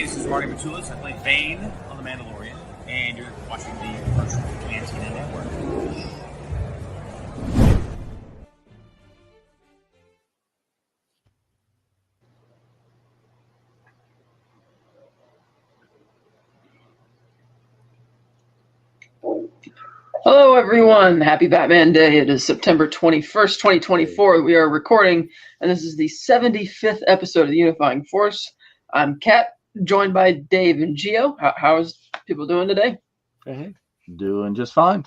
this is Marty Matulis. I play Vane on The Mandalorian, and you're watching the First Antenna Network. Hello, everyone. Happy Batman Day. It is September 21st, 2024. We are recording, and this is the 75th episode of the Unifying Force. I'm Kat, joined by Dave and Gio. How is people doing today? Hey, doing just fine.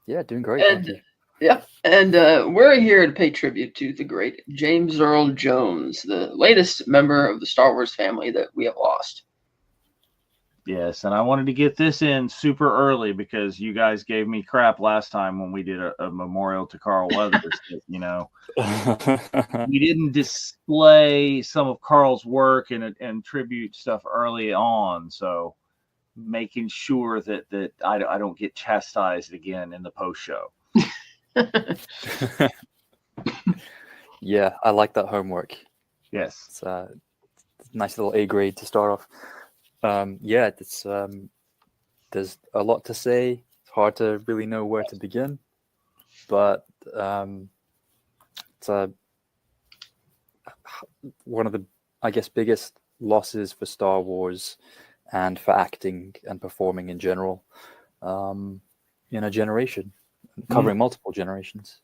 Yeah, doing great. And, thank you. Yeah, and we're here to pay tribute to the great James Earl Jones, the latest member of the Star Wars family that we have lost. Yes, and I wanted to get this in super early because you guys gave me crap last time when we did a memorial to Carl Weathers. We didn't display some of Carl's work and tribute stuff early on, so making sure that I don't get chastised again in the post show. Yeah, I like that homework. Yes, It's a nice little A grade to start off. It's there's a lot to say. It's hard to really know where to begin, but it's one of the, I guess, biggest losses for Star Wars and for acting and performing in general in a generation, covering multiple generations.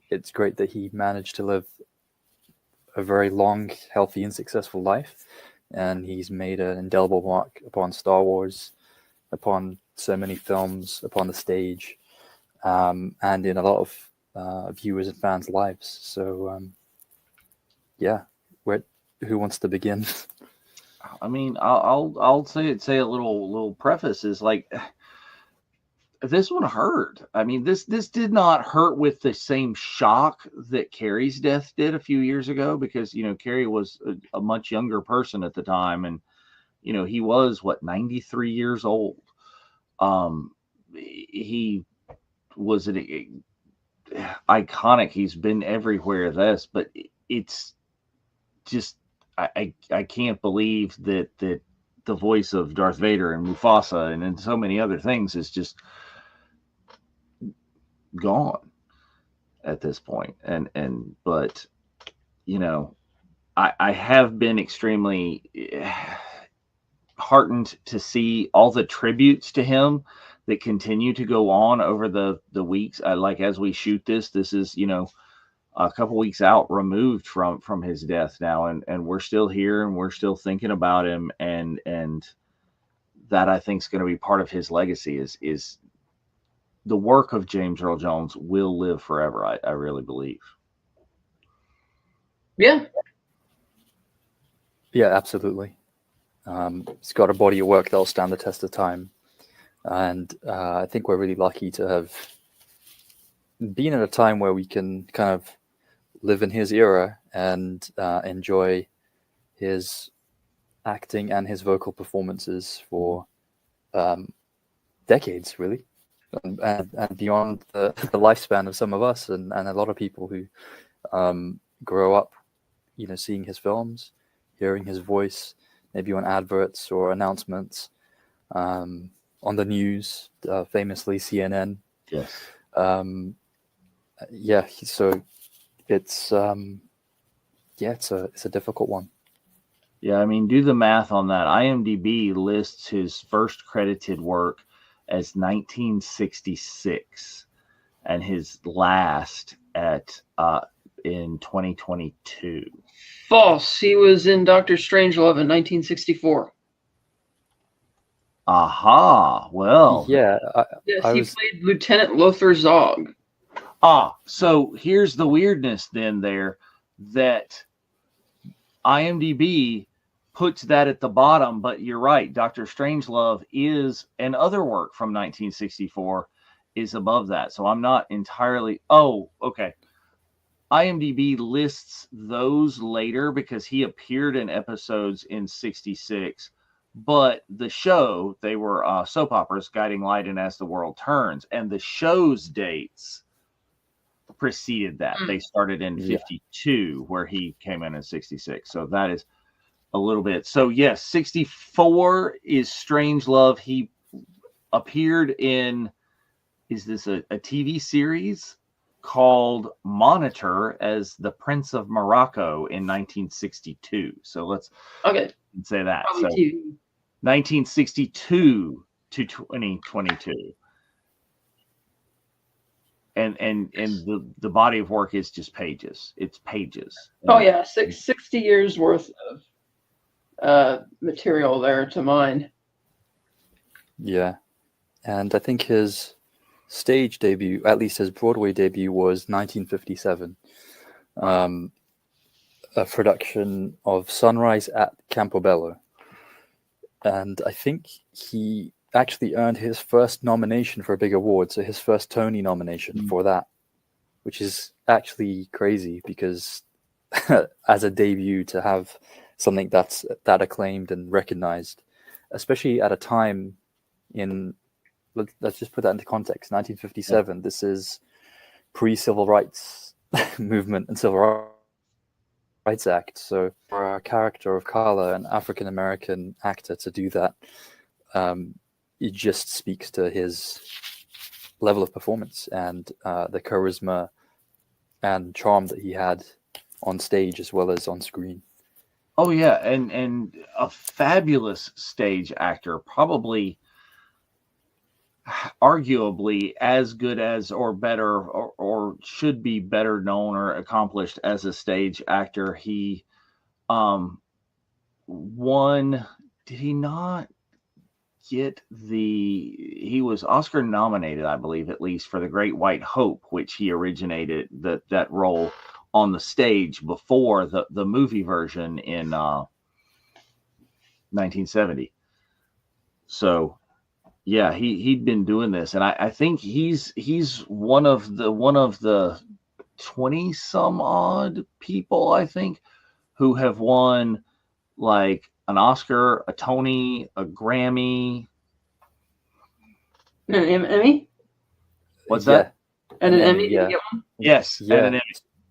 It's great that he managed to live a very long, healthy, and successful life. And he's made an indelible mark upon Star Wars, upon so many films, upon the stage, and in a lot of viewers and fans' lives. So, who wants to begin? I mean, I'll say a little preface is like, this one hurt. I mean, this did not hurt with the same shock that Carrie's death did a few years ago, because, Carrie was a much younger person at the time. And, he was 93 years old. He was an iconic. He's been everywhere. But it's just, I can't believe that the voice of Darth Vader and Mufasa and so many other things is just gone at this point. But I have been extremely heartened to see all the tributes to him that continue to go on over the weeks. As we shoot this is a couple weeks out removed from his death now, and we're still here and we're still thinking about him, and that I think is going to be part of his legacy is the work of James Earl Jones will live forever. I really believe. Yeah. Yeah, absolutely. He's got a body of work that'll stand the test of time. And I think we're really lucky to have been at a time where we can kind of live in his era and enjoy his acting and his vocal performances for decades, really. And beyond the lifespan of some of us and a lot of people who grow up, seeing his films, hearing his voice, maybe on adverts or announcements, on the news, famously CNN. Yes. So it's it's a difficult one. Yeah, I mean, do the math on that. IMDb lists his first credited work as 1966 and his last in 2022. False. He was in Doctor Strangelove in 1964. Aha. Well. Yeah. Yes, he played Lieutenant Lothar Zog. So here's the weirdness then there, that IMDb puts that at the bottom, but you're right. Dr. Strangelove is, and other work from 1964 is above that. So I'm not entirely. Oh, okay. IMDb lists those later because he appeared in episodes in 66, but the show, they were soap operas, Guiding Light and As the World Turns, and the show's dates preceded that. They started in 52, where he came in 66. So that is, a little bit. So yes, 64 is Strangelove. He appeared in, is this a TV series called Monitor as the Prince of Morocco in 1962. So let's say that. Probably So TV. 1962 to 2022. And the body of work is just pages. It's pages. Oh yeah, 60 years worth of material there to mine. Yeah, and I think his stage debut, at least his Broadway debut, was 1957. A production of Sunrise at Campobello. And I think he actually earned his first nomination for a big award, so his first Tony nomination for that, which is actually crazy because as a debut to have something that's that acclaimed and recognized, especially at a time in, let's just put that into context, 1957, this is pre-civil rights movement and civil rights act. So for a character of color, an African-American actor, to do that, it just speaks to his level of performance and the charisma and charm that he had on stage as well as on screen. Oh yeah, and a fabulous stage actor, probably arguably as good as or better or should be better known or accomplished as a stage actor. He won, did he not get he was Oscar nominated, I believe, at least, for The Great White Hope, which he originated that role on the stage before the movie version in 1970. So yeah, he'd been doing this, and I think he's one of the 20 some odd people, I think, who have won like an Oscar, a Tony, a Grammy, And an Emmy. What's that? And an Emmy. Yeah. Did you get one? Yes, Yeah. and an Emmy.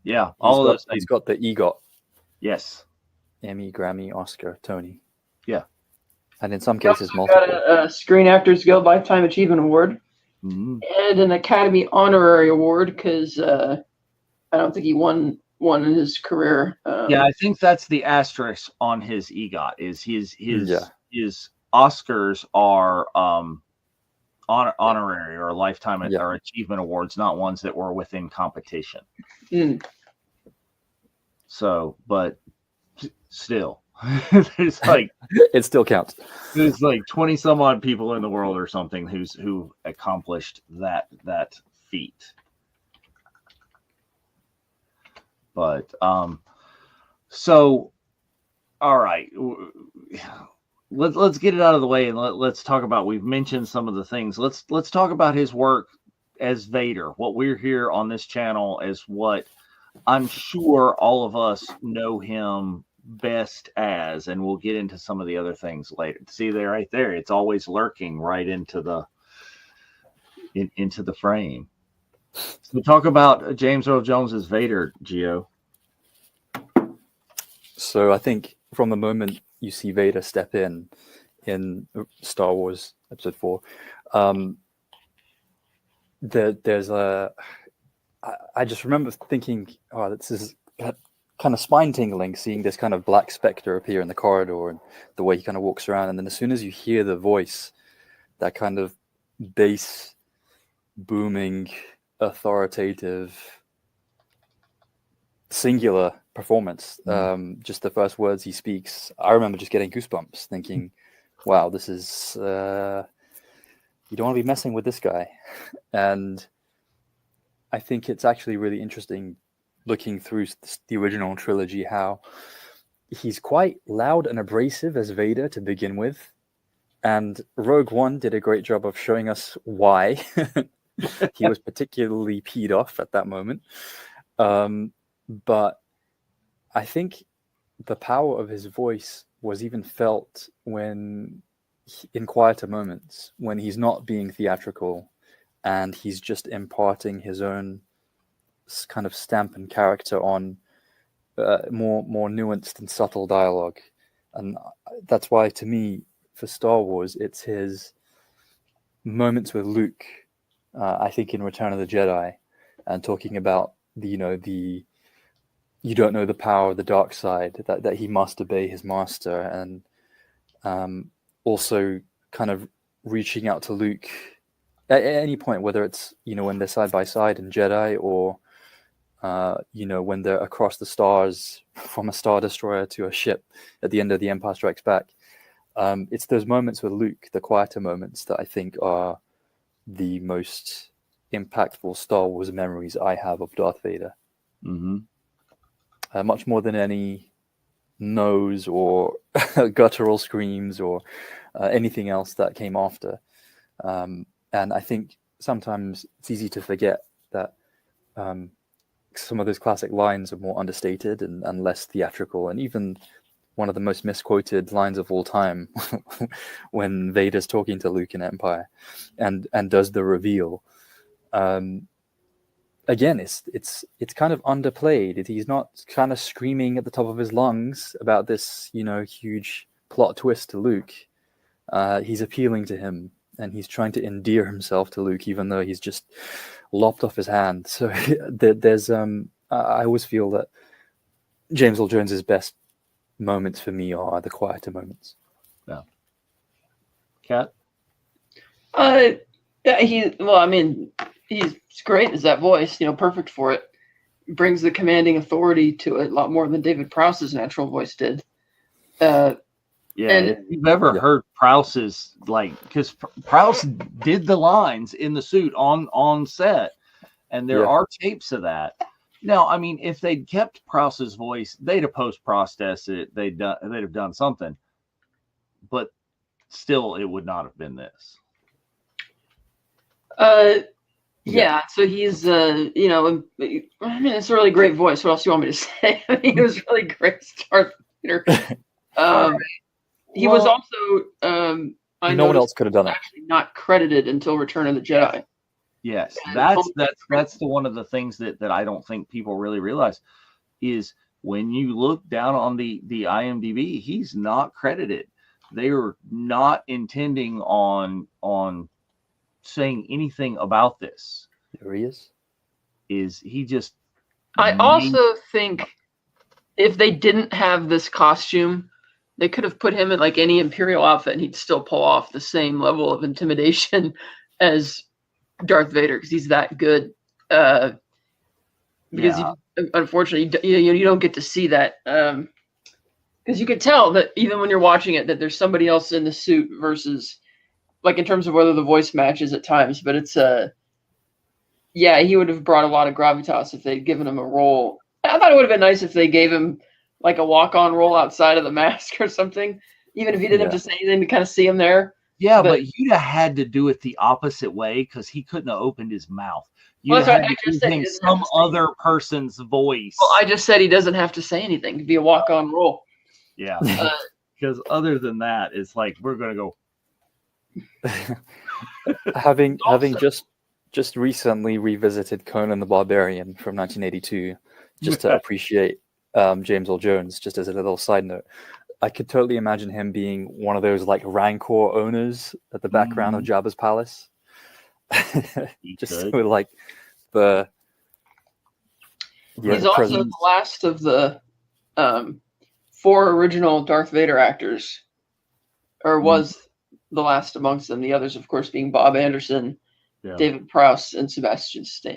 Yeah, all of those things. He's got the EGOT. Yes. Emmy, Grammy, Oscar, Tony. Yeah. And in some He cases, also multiple. got a Screen Actors Guild Lifetime Achievement Award and an Academy Honorary Award because I don't think he won one in his career. Yeah, I think that's the asterisk on his EGOT is his Oscars are honorary or lifetime or achievement awards, not ones that were within competition. So, but still, there's like it still counts. There's like 20 some odd people in the world or something who accomplished that feat. But so all right, let's get it out of the way and let's talk about, we've mentioned some of the things. Let's talk about his work as Vader. What we're here on this channel is what I'm sure all of us know him best as, and we'll get into some of the other things later. See there, right there, it's always lurking right into the frame. So talk about James Earl Jones's Vader, Gio. So I think from the moment you see Vader step in Star Wars Episode 4, there's I just remember thinking, oh, this is kind of spine tingling, seeing this kind of black specter appear in the corridor and the way he kind of walks around. And then as soon as you hear the voice, that kind of bass booming, authoritative, singular performance, just the first words he speaks, I remember just getting goosebumps thinking, wow, this is you don't want to be messing with this guy. And I think it's actually really interesting looking through the original trilogy how he's quite loud and abrasive as Vader to begin with, and Rogue One did a great job of showing us why he was particularly peed off at that moment. But I think the power of his voice was even felt when, in quieter moments, when he's not being theatrical and he's just imparting his own kind of stamp and character on more nuanced and subtle dialogue. And that's why, to me, for Star Wars, it's his moments with Luke. I think in Return of the Jedi, and talking about the you don't know the power of the dark side, that he must obey his master, and also kind of reaching out to Luke at any point, whether it's when they're side by side in Jedi, or when they're across the stars from a Star Destroyer to a ship at the end of The Empire Strikes Back. It's those moments with Luke, the quieter moments, that I think are the most impactful Star Wars memories I have of Darth Vader. Mm-hmm. Much more than any no's or guttural screams or anything else that came after. And I think sometimes it's easy to forget that some of those classic lines are more understated and less theatrical. And even one of the most misquoted lines of all time, when Vader's talking to Luke in Empire and does the reveal. Again, it's kind of underplayed. He's not kind of screaming at the top of his lungs about this, huge plot twist to Luke. He's appealing to him, and he's trying to endear himself to Luke, even though he's just lopped off his hand. So there's I always feel that James Earl Jones's best moments for me are the quieter moments. Yeah. Kat? He's great as that voice, perfect for it. Brings the commanding authority to it a lot more than David Prowse's natural voice did. Yeah, if you've ever heard Prowse's, because Prowse did the lines in the suit on set, and there are tapes of that. Now, I mean, if they'd kept Prowse's voice, they'd have post-processed it. They'd have done something, but still, it would not have been this. Yeah, so he's, it's a really great voice. What else do you want me to say? He was really great as Darth Vader. He was also, no one else could have done it. Actually not credited until Return of the Jedi. Yes, that's the one of the things that I don't think people really realize is when you look down on the IMDb, he's not credited. They were not intending on saying anything about this. There he is. Is he just? I also think if they didn't have this costume, they could have put him in any Imperial outfit, and he'd still pull off the same level of intimidation as Darth Vader, because he's that good. Unfortunately, you don't get to see that, because you can tell that even when you're watching it, that there's somebody else in the suit versus. In terms of whether the voice matches at times, but it's he would have brought a lot of gravitas if they'd given him a role. I thought it would have been nice if they gave him a walk-on role outside of the mask or something, even if he didn't have to say anything to kind of see him there. Yeah, but you'd have had to do it the opposite way, because he couldn't have opened his mouth. You had to give him some other person's voice. Well, I just said he doesn't have to say anything to be a walk-on role. Yeah, because other than that, it's we're going to go. having just recently revisited Conan the Barbarian from 1982, just to appreciate James Earl Jones, just as a little side note, I could totally imagine him being one of those Rancor owners at the background of Jabba's palace. Just with the he's also the last of the 4 original Darth Vader actors, or was the last amongst them. The others, of course, being Bob Anderson, David Prowse, and Sebastian Shaw.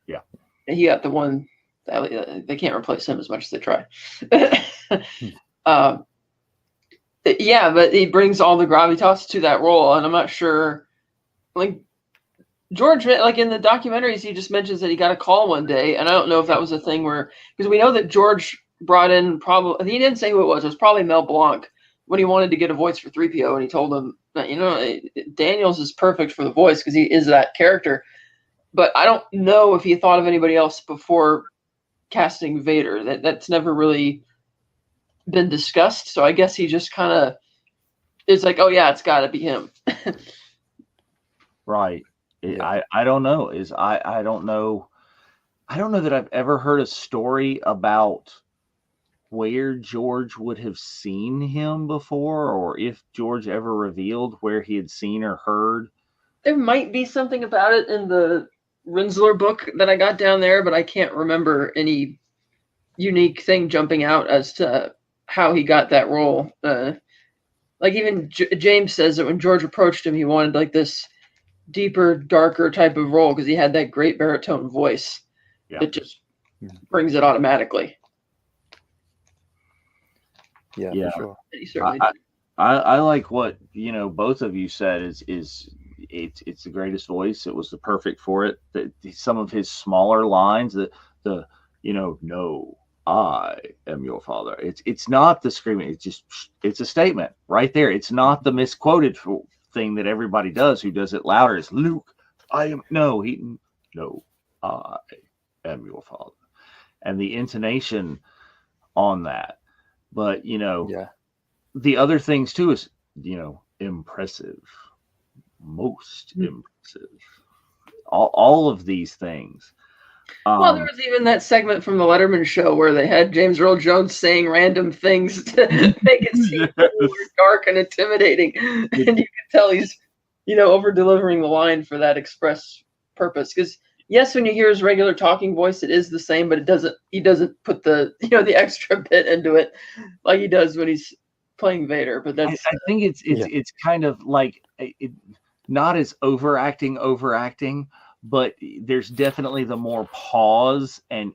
Yeah, and he got the one. They can't replace him as much as they try. But he brings all the gravitas to that role, and I'm not sure. George, in the documentaries, he just mentions that he got a call one day, and I don't know if that was a thing because we know that George brought in he didn't say who it was. It was probably Mel Blanc when he wanted to get a voice for 3PO, and he told him that, Daniels is perfect for the voice because he is that character. But I don't know if he thought of anybody else before casting Vader. That's never really been discussed. So I guess he just kind of is oh yeah, it's got to be him. Right. I don't know. I don't know. I don't know that I've ever heard a story about where George would have seen him before, or if George ever revealed where he had seen or heard. There might be something about it in the Rinsler book that I got down there, but I can't remember any unique thing jumping out as to how he got that role. Like even James says that when George approached him, he wanted like this deeper, darker type of role because he had that great baritone voice that just brings it automatically. Yeah, for sure. He certainly I like what both of you said is it's the greatest voice. It was the perfect for it. Some of his smaller lines, the no, I am your father. It's not the screaming. It's a statement right there. It's not the misquoted thing that everybody does. Who does it louder? It's Luke. I am I am your father, and the intonation on that. But the other things too is impressive, most impressive. All of these things. Well, there was even that segment from the Letterman show where they had James Earl Jones saying random things to make it seem more dark and intimidating, and you can tell he's over delivering the line for that express purpose. Because yes, when you hear his regular talking voice, it is the same, but he doesn't put the the extra bit into it like he does when he's playing Vader. But that's I think it's kind of like not as overacting, but there's definitely the more pause and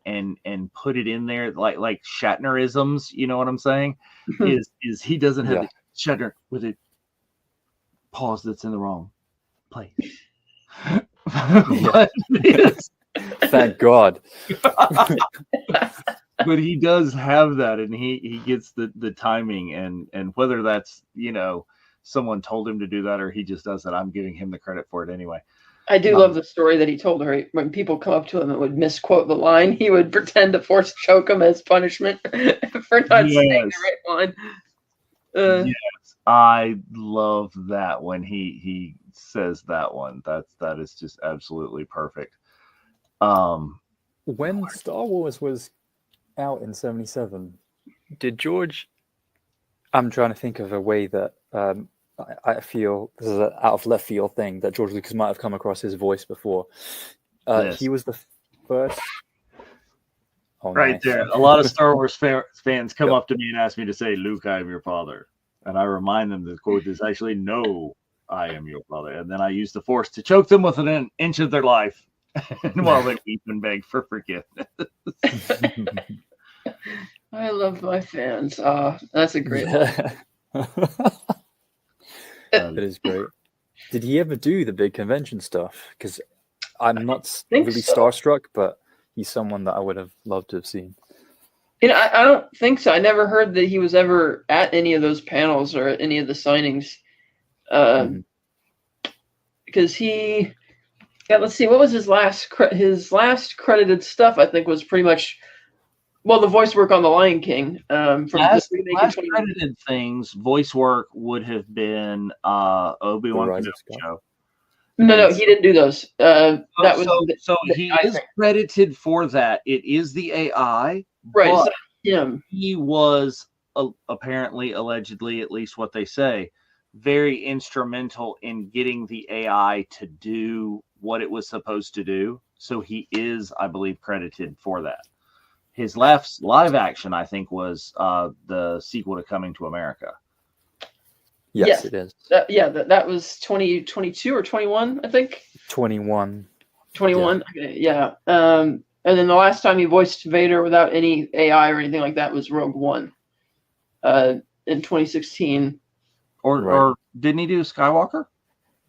put it in there like Shatnerisms. You know what I'm saying? is he doesn't have the Shatner with a pause that's in the wrong place. But thank God. But he does have that, and he gets the timing, and whether that's someone told him to do that or he just does that, I'm giving him the credit for it anyway. I do love the story that he told her when people come up to him and would misquote the line, he would pretend to force choke him as punishment for not saying the right line. Yes, I love that when he says that one. That is just absolutely perfect. When Star Wars was out in 1977, did George? I'm trying to think of a way that I feel this is an out of left field thing that George Lucas might have come across his voice before. Yes. He was the first. Oh, right nice. there. A lot of Star Wars fans come up to me and ask me to say, Luke, I am your father. And I remind them the quote is actually, no, I am your father. And then I use the Force to choke them with an inch of their life while they weep and beg for forgiveness. I love my fans. That's a great one. It is great. Did he ever do the big convention stuff? Because I'm not really starstruck, but he's someone that I would have loved to have seen. I don't think so. I never heard that he was ever at any of those panels or at any of the signings. Because let's see, what was his last credited stuff? I think was pretty much. Well, the voice work on The Lion King. From last credited things, voice work would have been Obi-Wan Kenobi show. No, he didn't do those. He is credited for that. It is the AI, right? But him. He was apparently, allegedly, at least what they say, very instrumental in getting the AI to do what it was supposed to do. So he is, I believe, credited for that. His last live action, I think, was the sequel to Coming to America. Yes, it is. That was 2022 or 21, I think. 21. 21. Yeah. And then the last time he voiced Vader without any AI or anything like that was Rogue One in 2016. Or didn't he do Skywalker?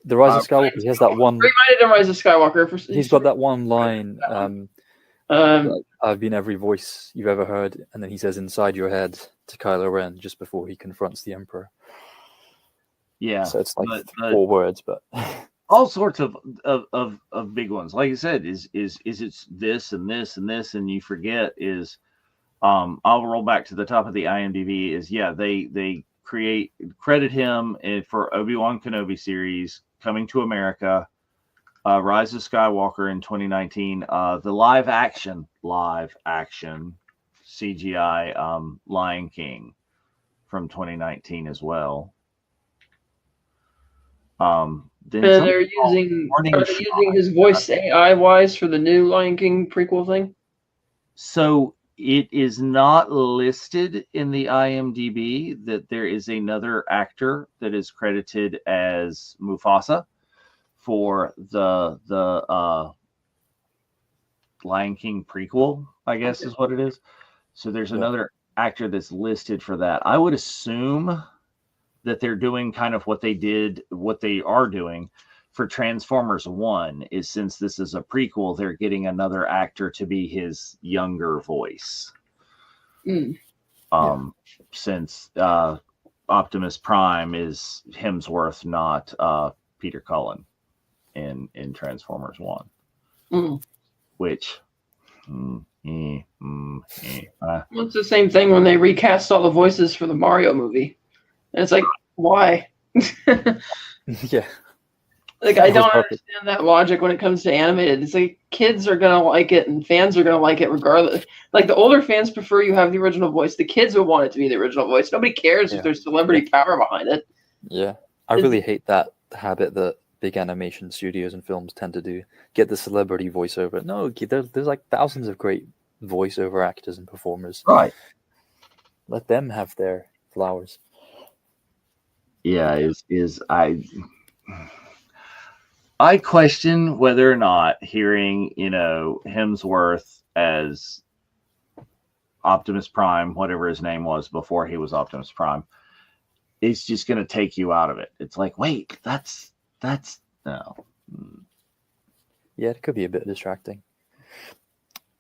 The Rise of Skywalker. He has that one. Reminded him Rise of Skywalker. He's got that one line. I've been every voice you've ever heard, and then he says "inside your head" to Kylo Ren just before he confronts the Emperor. Yeah, so it's like 4 words, but all sorts of big ones. Like I said, is it's this and this and this, and you forget is. I'll roll back to the top of the IMDb. Is they credit him for Obi-Wan Kenobi series, Coming to America, Rise of Skywalker in 2019. The live action CGI Lion King from 2019 as well. Then Are they using his voice AI wise for the new Lion King prequel thing? So it is not listed in the IMDb that there is another actor that is credited as Mufasa for the Lion King prequel, I guess is what it is. So there's another actor that's listed for that. I would assume that they're doing kind of what they are doing for Transformers 1 is, since this is a prequel, they're getting another actor to be his younger voice. Since Optimus Prime is Hemsworth, not Peter Cullen in Transformers 1. Which it's the same thing when they recast all the voices for the Mario movie. And it's like, why? Yeah. Like, I don't understand that logic when it comes to animated. It's like kids are going to like it and fans are going to like it regardless. Like, the older fans prefer you have the original voice. The kids would want it to be the original voice. Nobody cares if there's celebrity power behind it. Yeah. I really hate that habit that big animation studios and films tend to do. Get the celebrity voiceover. No, there's like thousands of great voiceover actors and performers. Right. Let them have their flowers. Yeah, I question whether or not hearing, Hemsworth as Optimus Prime, whatever his name was before he was Optimus Prime, is just going to take you out of it. It's like, wait, that's no. Yeah, it could be a bit distracting.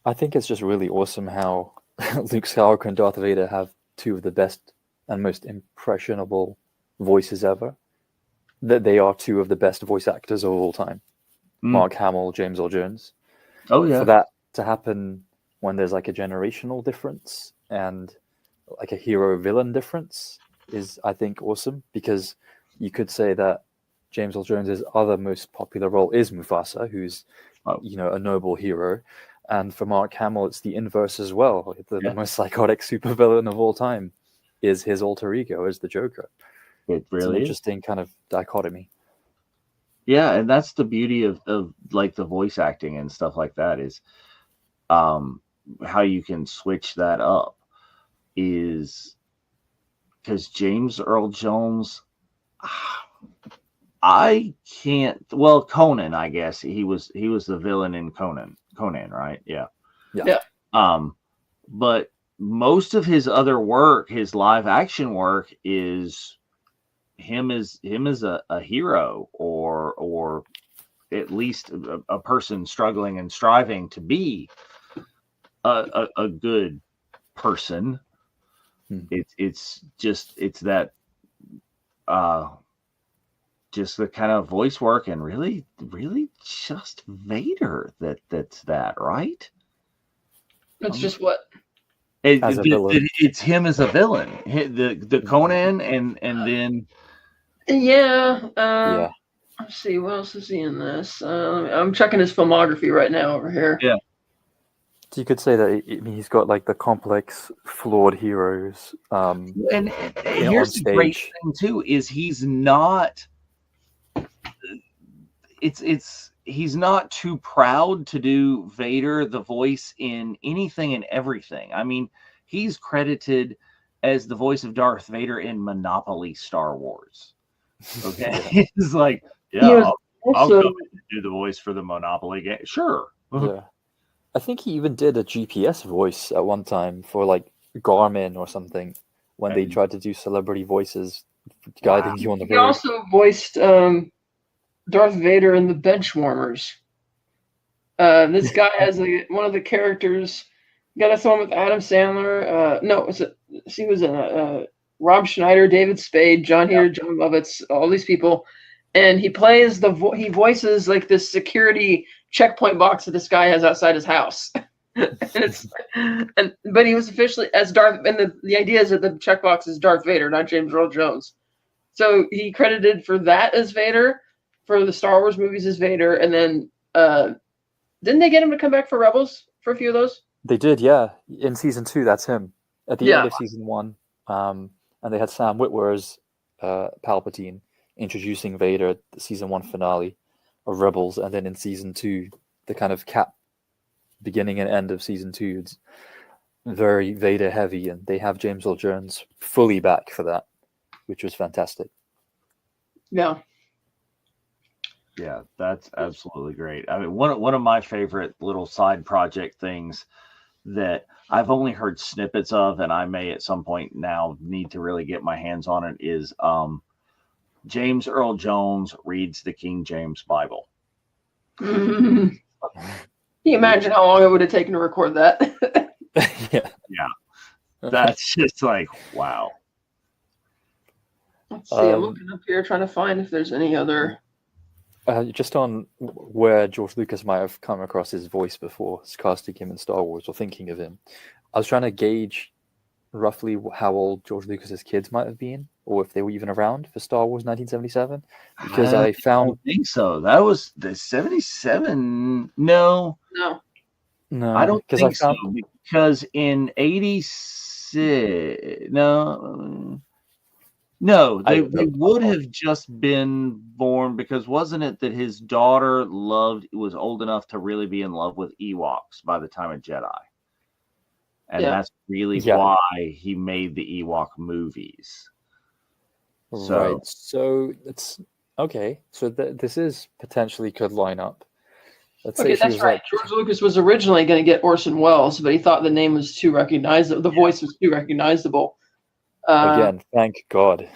I think it's just really awesome how Luke Skywalker and Darth Vader have two of the best and most impressionable voices ever. That they are two of the best voice actors of all time. Mark Hamill, James Earl Jones. Oh yeah. For that to happen when there's like a generational difference and like a hero-villain difference is, I think, awesome, because you could say that James Earl Jones's other most popular role is Mufasa, who's a noble hero, and for Mark Hamill it's the inverse as well. The most psychotic supervillain of all time is his alter ego, is the Joker. It really it's an interesting kind of dichotomy. Yeah, and that's the beauty of like the voice acting and stuff like that, is how you can switch that up, is because James Earl Jones, I can't. Well, Conan, I guess he was the villain in Conan, right? Yeah. But most of his other work, his live action work, is him as a hero, or at least a person struggling and striving to be a good person. It's that just the kind of voice work, and really just Vader that's that, right? It's just what? It's him as a villain. The Conan, and then let's see, what else is he in this? I'm checking his filmography right now over here. Yeah. So you could say that he's got like the complex, flawed heroes. And here's the great thing too, is he's not. He's not too proud to do Vader the voice in anything and everything. I mean, he's credited as the voice of Darth Vader in Monopoly Star Wars. Okay. He's like, I'll go and do the voice for the Monopoly game. Sure. Yeah. I think he even did a GPS voice at one time for like Garmin or something when they tried to do celebrity voices guiding you on the road. He also voiced Darth Vader in the Benchwarmers. This guy has one of the characters. You got this one with Adam Sandler. He was in Rob Schneider, David Spade, John Heater, John Lovitz, all these people, and he plays he voices like this security checkpoint box that this guy has outside his house. But he was officially as Darth, and the idea is that the checkbox is Darth Vader, not James Earl Jones. So he credited for that as Vader. for the Star Wars movies as Vader, and then didn't they get him to come back for Rebels for a few of those? They did, yeah. In season 2, that's him. At the Yeah. end of season 1, and they had Sam Witwer as Palpatine introducing Vader at the season 1 finale of Rebels, and then in season 2, the kind of cap beginning and end of season 2, it's very Vader heavy, and they have James Earl Jones fully back for that, which was fantastic. Yeah. Yeah, that's absolutely great. I mean, one of my favorite little side project things that I've only heard snippets of, and I may at some point now need to really get my hands on it, is James Earl Jones reads the King James Bible. Can you imagine how long it would have taken to record that? Yeah. That's just like, wow. Let's see, I'm looking up here trying to find if there's any other. Just on where George Lucas might have come across his voice before casting him in Star Wars or thinking of him, I was trying to gauge roughly how old George Lucas's kids might have been, or if they were even around for Star Wars 1977. Because I found. don't think so. That was the 77. No, I don't think so. Because in 86, no, they would have just been born, because wasn't it that his daughter was old enough to really be in love with Ewoks by the time of Jedi? And that's really why he made the Ewok movies. Right. So it's okay. So this is potentially could line up. Let's say that's right. George Lucas was originally going to get Orson Welles, but he thought the name was too recognizable. The voice was too recognizable. Again, thank God.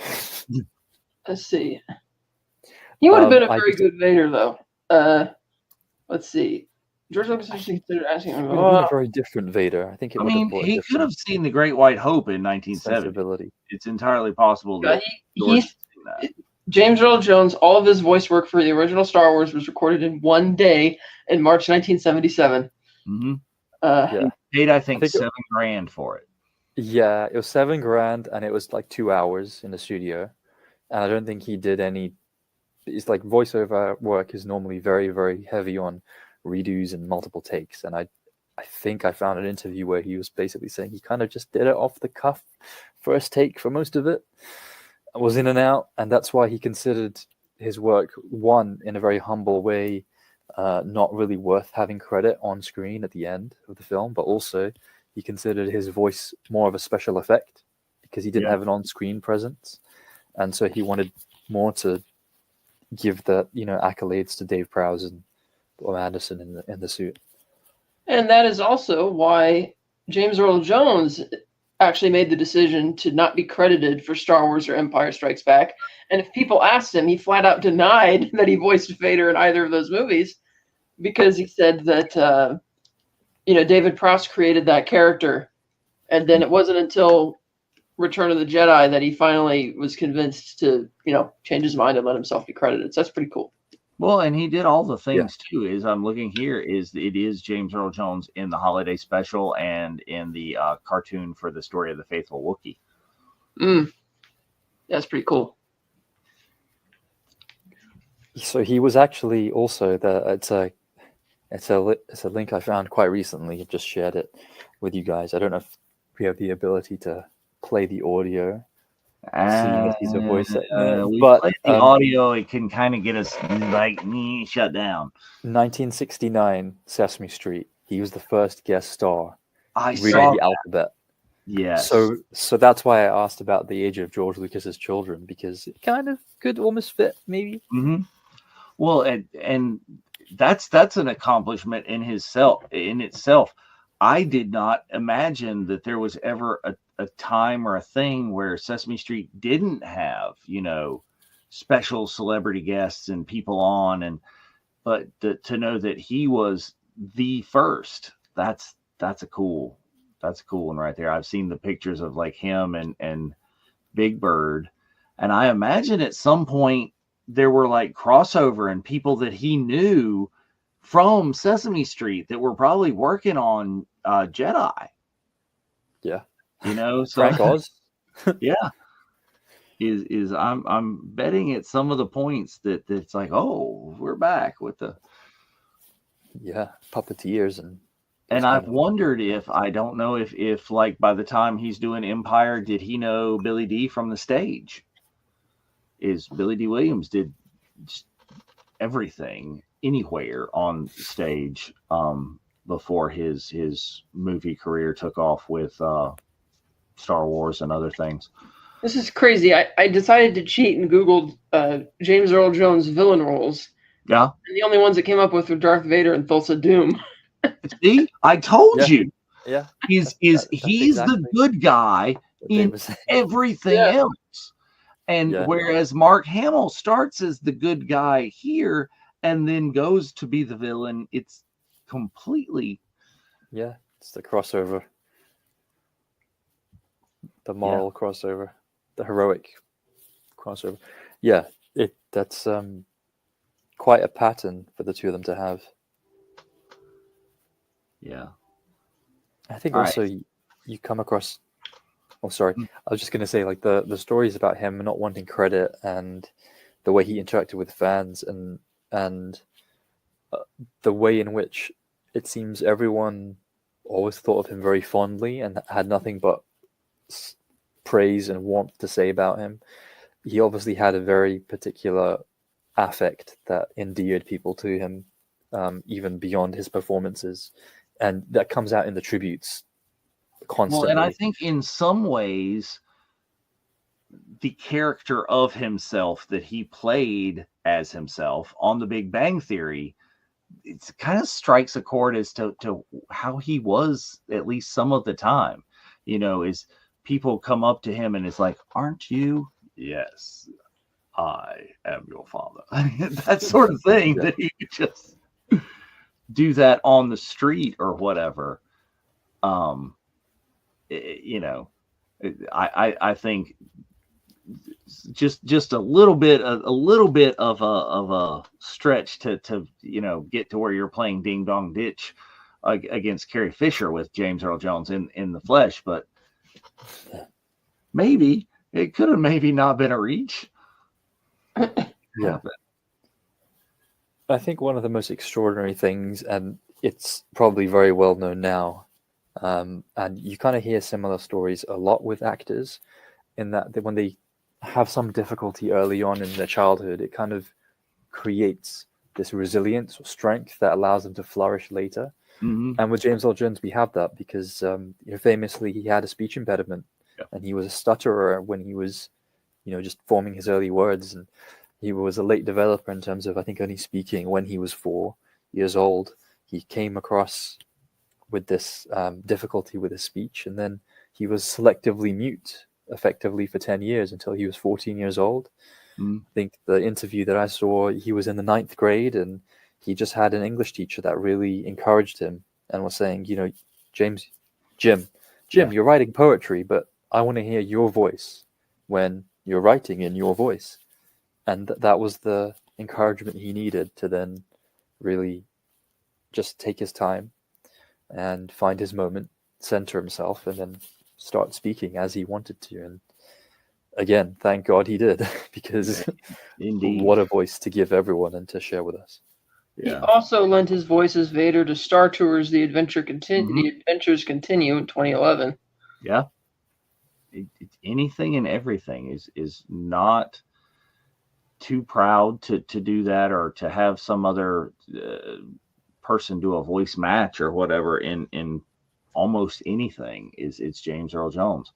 Let's see. He would have been a very good Vader, though. Let's see. George Lucas actually considered asking him. A very different Vader. I think. He could have seen The Great White Hope in 1970. It's entirely possible that James Earl Jones. All of his voice work for the original Star Wars was recorded in one day in March 1977. Mm-hmm. Paid, I think $7,000 for it. Yeah, it was $7,000, and it was like 2 hours in the studio. And I don't think he did any. It's like voiceover work is normally very, very heavy on redos and multiple takes. And I think I found an interview where he was basically saying he kind of just did it off the cuff, first take for most of it. Was in and out, and that's why he considered his work, one, in a very humble way, not really worth having credit on screen at the end of the film, but also he considered his voice more of a special effect because he didn't have an on-screen presence, and so he wanted more to give the accolades to Dave Prowse and Bob Anderson in the suit. And that is also why James Earl Jones actually made the decision to not be credited for Star Wars or Empire Strikes Back. And if people asked him, he flat out denied that he voiced Vader in either of those movies, because he said that, David Prowse created that character. And then it wasn't until Return of the Jedi that he finally was convinced to, change his mind and let himself be credited. So that's pretty cool. Well, and he did all the things too. As I'm looking here, it is James Earl Jones in the holiday special and in the cartoon for the Story of the Faithful Wookiee. That's pretty cool. So he was actually also it's a link I found quite recently. I just shared it with you guys. I don't know if we have the ability to play the audio. Seeing as he's a voice but the audio, it can kind of get us shut down. 1969 Sesame Street, he was the first guest star reading the alphabet. Yes. So that's why I asked about the age of George Lucas's children, because it kind of could almost fit, maybe. Mm-hmm. Well, and that's an accomplishment in itself. I did not imagine that there was ever a time or a thing where Sesame Street didn't have, special celebrity guests and people on, but to know that he was the first, that's a cool one right there. I've seen the pictures of like him and Big Bird, and I imagine at some point there were like crossover and people that he knew from Sesame Street that were probably working on Jedi. Yeah. So Frank Oz. Yeah. is I'm betting at some of the points that it's like, oh, we're back with the. Yeah, puppeteers and And those kind I've of- wondered if I don't know if like by the time he's doing Empire, did he know Billy D from the stage? Is Billy D. Williams did just everything anywhere on stage before his movie career took off with Star Wars and other things. This is crazy. I decided to cheat and Googled James Earl Jones villain roles. Yeah. And the only ones that came up with were Darth Vader and Thulsa Doom. See, I told Yeah. you. Yeah, He's that's he's the exactly good guy what Dave in was saying. everything Yeah. else. And Yeah. whereas Mark Hamill starts as the good guy here and then goes to be the villain, it's completely Yeah, it's the crossover, the moral crossover, the heroic crossover. Yeah, that's quite a pattern for the two of them to have. yeah. I think All also right. you come across. Oh, sorry. Mm. I was just going to say, like the stories about him not wanting credit and the way he interacted with fans and the way in which it seems everyone always thought of him very fondly and had nothing but praise and warmth to say about him. He obviously had a very particular affect that endeared people to him, even beyond his performances, and that comes out in the tributes constantly. Well, and I think in some ways, the character of himself that he played as himself on The Big Bang Theory, it kind of strikes a chord as to how he was at least some of the time. You know, is people come up to him and it's like, "Aren't you?" Yes, I am your father. That sort of thing Yeah. that he could just do that on the street or whatever. You know, I think just a little bit of a stretch to get to where you're playing Ding Dong Ditch against Carrie Fisher with James Earl Jones in the flesh, but maybe it could have maybe not been a reach. Yeah. I think one of the most extraordinary things, and it's probably very well known now, and you kind of hear similar stories a lot with actors, in that when they have some difficulty early on in their childhood, it kind of creates this resilience or strength that allows them to flourish later. Mm-hmm. And with James Earl Jones, we have that because famously he had a speech impediment, and he was a stutterer when he was, just forming his early words, and he was a late developer in terms of, I think, only speaking when he was 4 years old. He came across with this difficulty with his speech, and then he was selectively mute effectively for 10 years until he was 14 years old. I think the interview that I saw, he was in the 9th grade, and he just had an English teacher that really encouraged him and was saying, Jim, you're writing poetry, but I want to hear your voice when you're writing in your voice. And that was the encouragement he needed to then really just take his time and find his moment, center himself, and then start speaking as he wanted to. And again, thank God he did, because Indeed. What a voice to give everyone and to share with us. He also lent his voice as Vader to Star Tours The Adventures Continue in 2011. Yeah. Anything and everything is not too proud to do that, or to have some other person do a voice match or whatever in almost anything. It's James Earl Jones.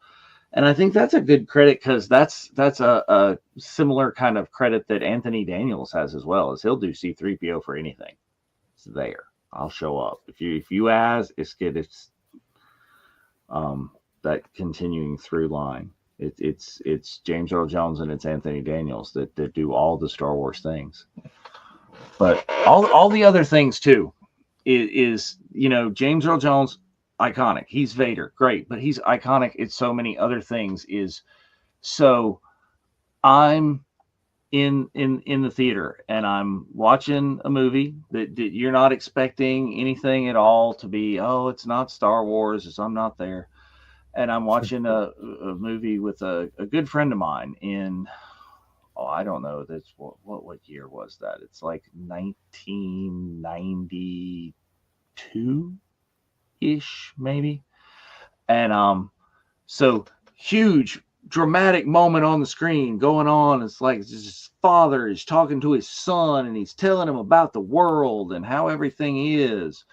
And I think that's a good credit, because that's a similar kind of credit that Anthony Daniels has as well, is he'll do C-3PO for anything. It's there. I'll show up. If you ask, it's good. It's that continuing through line. It's James Earl Jones and it's Anthony Daniels that do all the Star Wars things. But all the other things too is James Earl Jones, iconic. He's Vader, great, but he's iconic. It's so many other things. So I'm in the theater and I'm watching a movie that you're not expecting anything at all to be, oh, it's not Star Wars, I'm not there. and I'm watching a movie with a good friend of mine in, I don't know, that's what year was that? It's like 1992 ish, maybe. And so huge dramatic moment on the screen going on. It's like his father is talking to his son and he's telling him about the world and how everything is.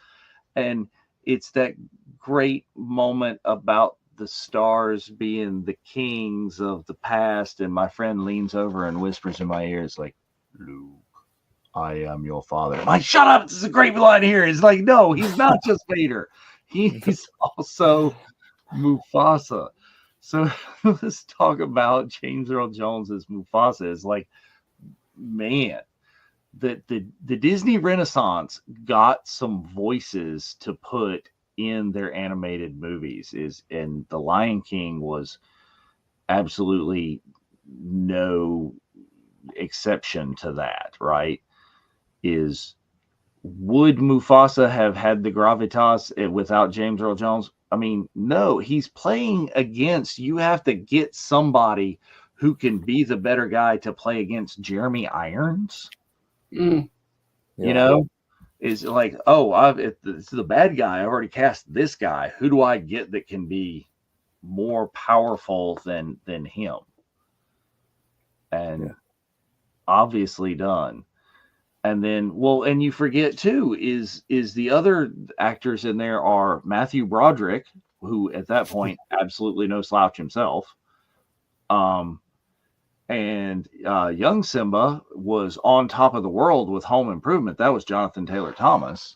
And it's that great moment about the stars being the kings of the past. And my friend leans over and whispers in my ear, it's like, Luke, I am your father. I'm like, shut up. This is a great line here. It's like, no, he's not just Vader. He's also Mufasa. So let's talk about James Earl Jones as Mufasa. It's like, man, the Disney Renaissance got some voices to put in their animated movies, and The Lion King was absolutely no exception to that, right? Would Mufasa have had the gravitas without James Earl Jones? I mean, no, he's playing against, you have to get somebody who can be the better guy to play against Jeremy Irons. Mm. You know, is like, oh, it's the bad guy. I've already cast this guy. Who do I get that can be more powerful than him? And obviously done. And then, and you forget too, is the other actors in there are Matthew Broderick, who at that point absolutely no slouch himself. And young Simba was on top of the world with Home Improvement. That was Jonathan Taylor Thomas.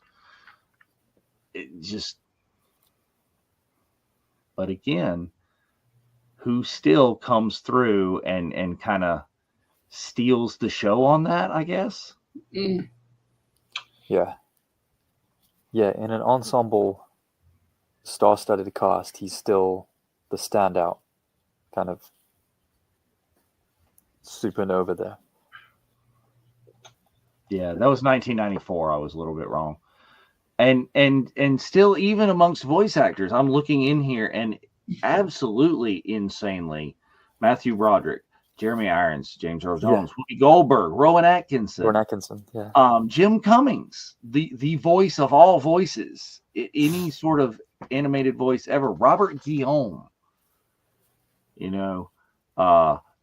But again, who still comes through and kind of steals the show on that, I guess. Mm. Yeah, in an ensemble star-studded cast, he's still the standout kind of supernova there. Yeah, that was 1994. I was a little bit wrong. And still, even amongst voice actors, I'm looking in here and absolutely insanely, Matthew Broderick, Jeremy Irons, James Earl Jones, Whoopi Goldberg, Rowan Atkinson, Jim Cummings, the voice of all voices, any sort of animated voice ever, Robert Guillaume,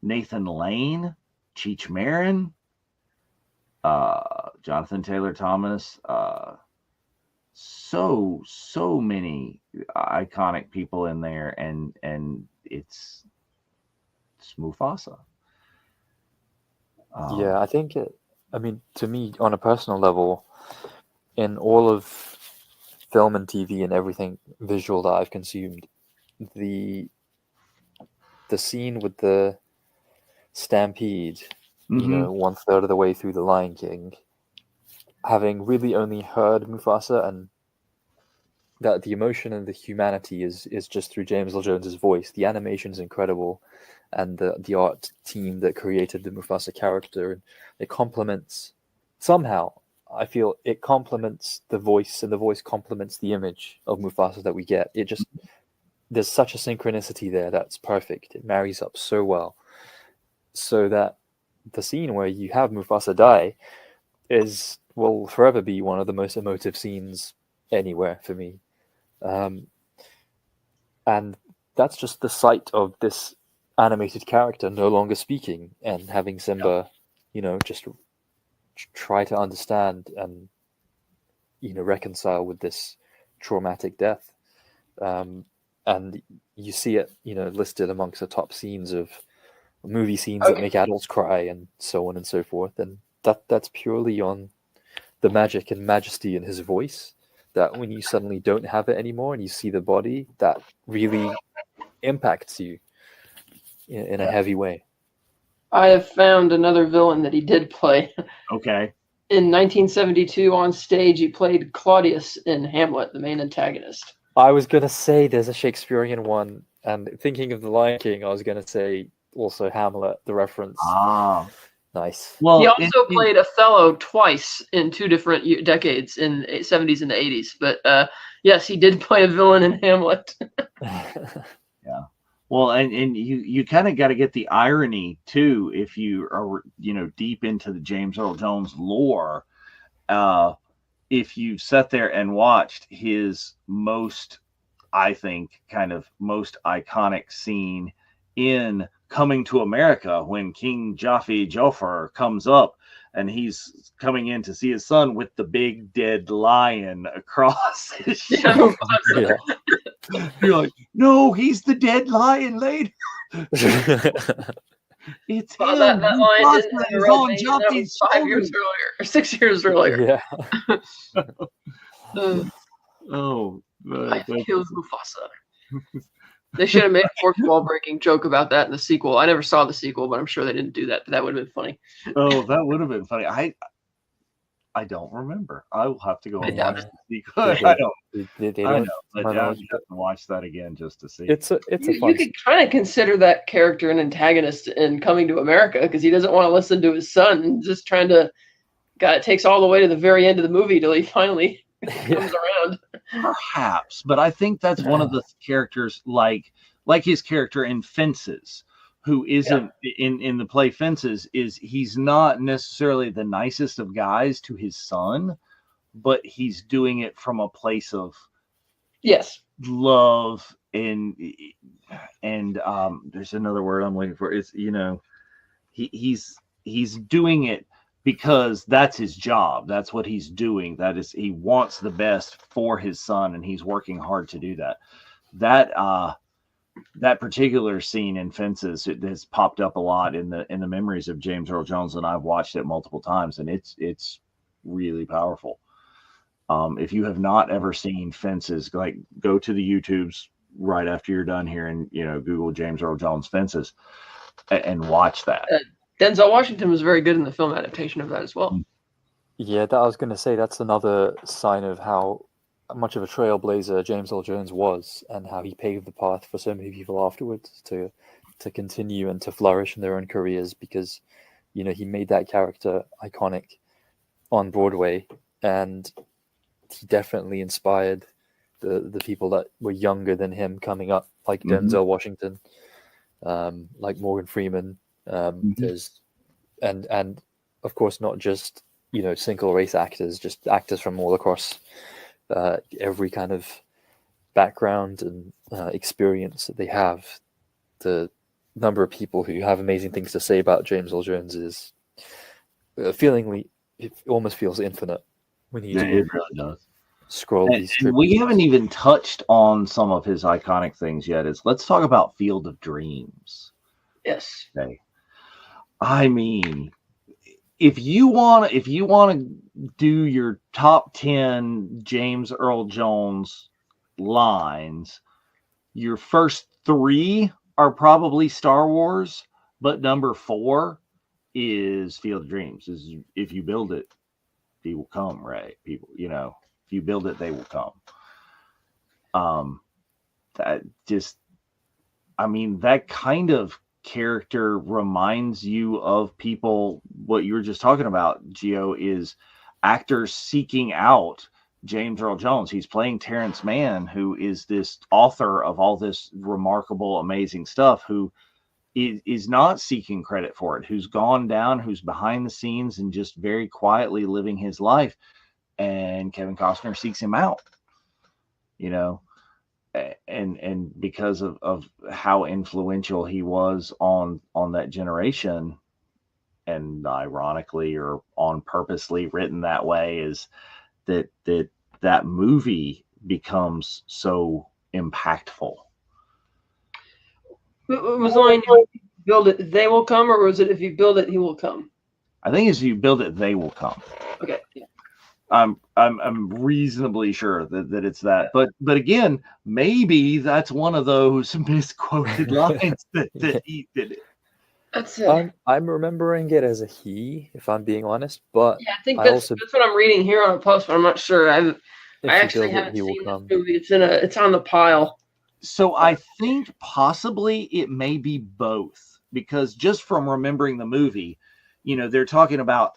Nathan Lane, Cheech Marin, Jonathan Taylor Thomas, so many iconic people in there, and it's Mufasa. I think to me, on a personal level, in all of film and TV and everything visual that I've consumed, the scene with the stampede, Mm-hmm. 1/3 of the way through The Lion King, having really only heard Mufasa, and that the emotion and the humanity is just through James Earl Jones's voice. The animation is incredible, and the art team that created the Mufasa character, and it complements, somehow I feel it complements the voice, and the voice complements the image of Mufasa that we get. It just, there's such a synchronicity there that's perfect. It marries up so well, so that the scene where you have Mufasa die will forever be one of the most emotive scenes anywhere for me. And that's just the sight of this animated character no longer speaking, and having Simba, just try to understand and, reconcile with this traumatic death. And you see it, listed amongst the top scenes of movie scenes that make adults cry, and so on and so forth. And that's purely on the magic and majesty in his voice, that when you suddenly don't have it anymore and you see the body, that really impacts you in a heavy way. I have found another villain that he did play. Okay. In 1972 on stage, he played Claudius in Hamlet, the main antagonist. I was going to say there's a Shakespearean one, and thinking of The Lion King, I was going to say also Hamlet, the reference. Ah. Nice. Well, he also played Othello twice in two different decades, in the 70s and the 80s. But yes, he did play a villain in Hamlet. Well, and you kind of got to get the irony too if you are deep into the James Earl Jones lore. If you sat there and watched his I think, kind of most iconic scene in Coming to America, when King Jaffe Joffer comes up and he's coming in to see his son with the big dead lion across his shoulder. Yeah. You're like, no, he's the dead lion, lady. It's him. That lion didn't have a real name. That Jaffe's was 5 years earlier, or 6 years earlier. Yeah. I killed Mufasa. They should have made a fourth wall breaking joke about that in the sequel. I never saw the sequel, but I'm sure they didn't do that. But that would have been funny. Oh, that would have been funny. I don't remember. I will have to go and watch the sequel. I know. But I have to watch that again just to see. It's a fun. You could kind of consider that character an antagonist in Coming to America, because he doesn't want to listen to his son and just trying to. God, it takes all the way to the very end of the movie till he finally comes around. Perhaps, but I think that's one of the characters, like his character in Fences, who isn't in the play Fences, is he's not necessarily the nicest of guys to his son, but he's doing it from a place of love and there's another word I'm looking for. It's he's doing it because that's his job. That's what he's doing. That is, he wants the best for his son, and he's working hard to do that. That particular scene in Fences, it has popped up a lot in the memories of James Earl Jones, and I've watched it multiple times, and it's really powerful. If you have not ever seen Fences, like, go to the YouTubes right after you're done here and Google James Earl Jones Fences and watch that. Denzel Washington was very good in the film adaptation of that as well. Yeah, I was going to say that's another sign of how much of a trailblazer James Earl Jones was, and how he paved the path for so many people afterwards to continue and to flourish in their own careers, because he made that character iconic on Broadway, and he definitely inspired the people that were younger than him coming up, like Denzel Washington, like Morgan Freeman. There's and of course not just single race actors, just actors from all across every kind of background and experience that they have. The number of people who have amazing things to say about James Earl Jones is it almost feels infinite when you it really does. Scroll these. And we haven't even touched on some of his iconic things yet. Let's talk about Field of Dreams. Yes. Okay. I mean, if you want to do your top 10 James Earl Jones lines, your first 3 are probably Star Wars, but number 4 is Field of Dreams. Is if you build it, they will come, right? People, if you build it, they will come. That kind of character reminds you of people. What you were just talking about, Gio, is actors seeking out James Earl Jones. He's playing Terrence Mann, who is this author of all this remarkable, amazing stuff, who is not seeking credit for it, who's gone down, who's behind the scenes and just very quietly living his life. And Kevin Costner seeks him out, and because of how influential he was on that generation, and ironically or on purposely written that way, is that movie becomes so impactful. Was the line, if you build it, they will come, or was it if you build it, he will come? I think as you build it, they will come. Okay. Yeah. I'm reasonably sure that it's that, but again, maybe that's one of those misquoted lines that he did it. That's it. I'm remembering it as a he, if I'm being honest, but yeah, I think that's what I'm reading here on a post, but I'm not sure. I actually haven't seen this movie. It's on the pile. So I think possibly it may be both, because just from remembering the movie, they're talking about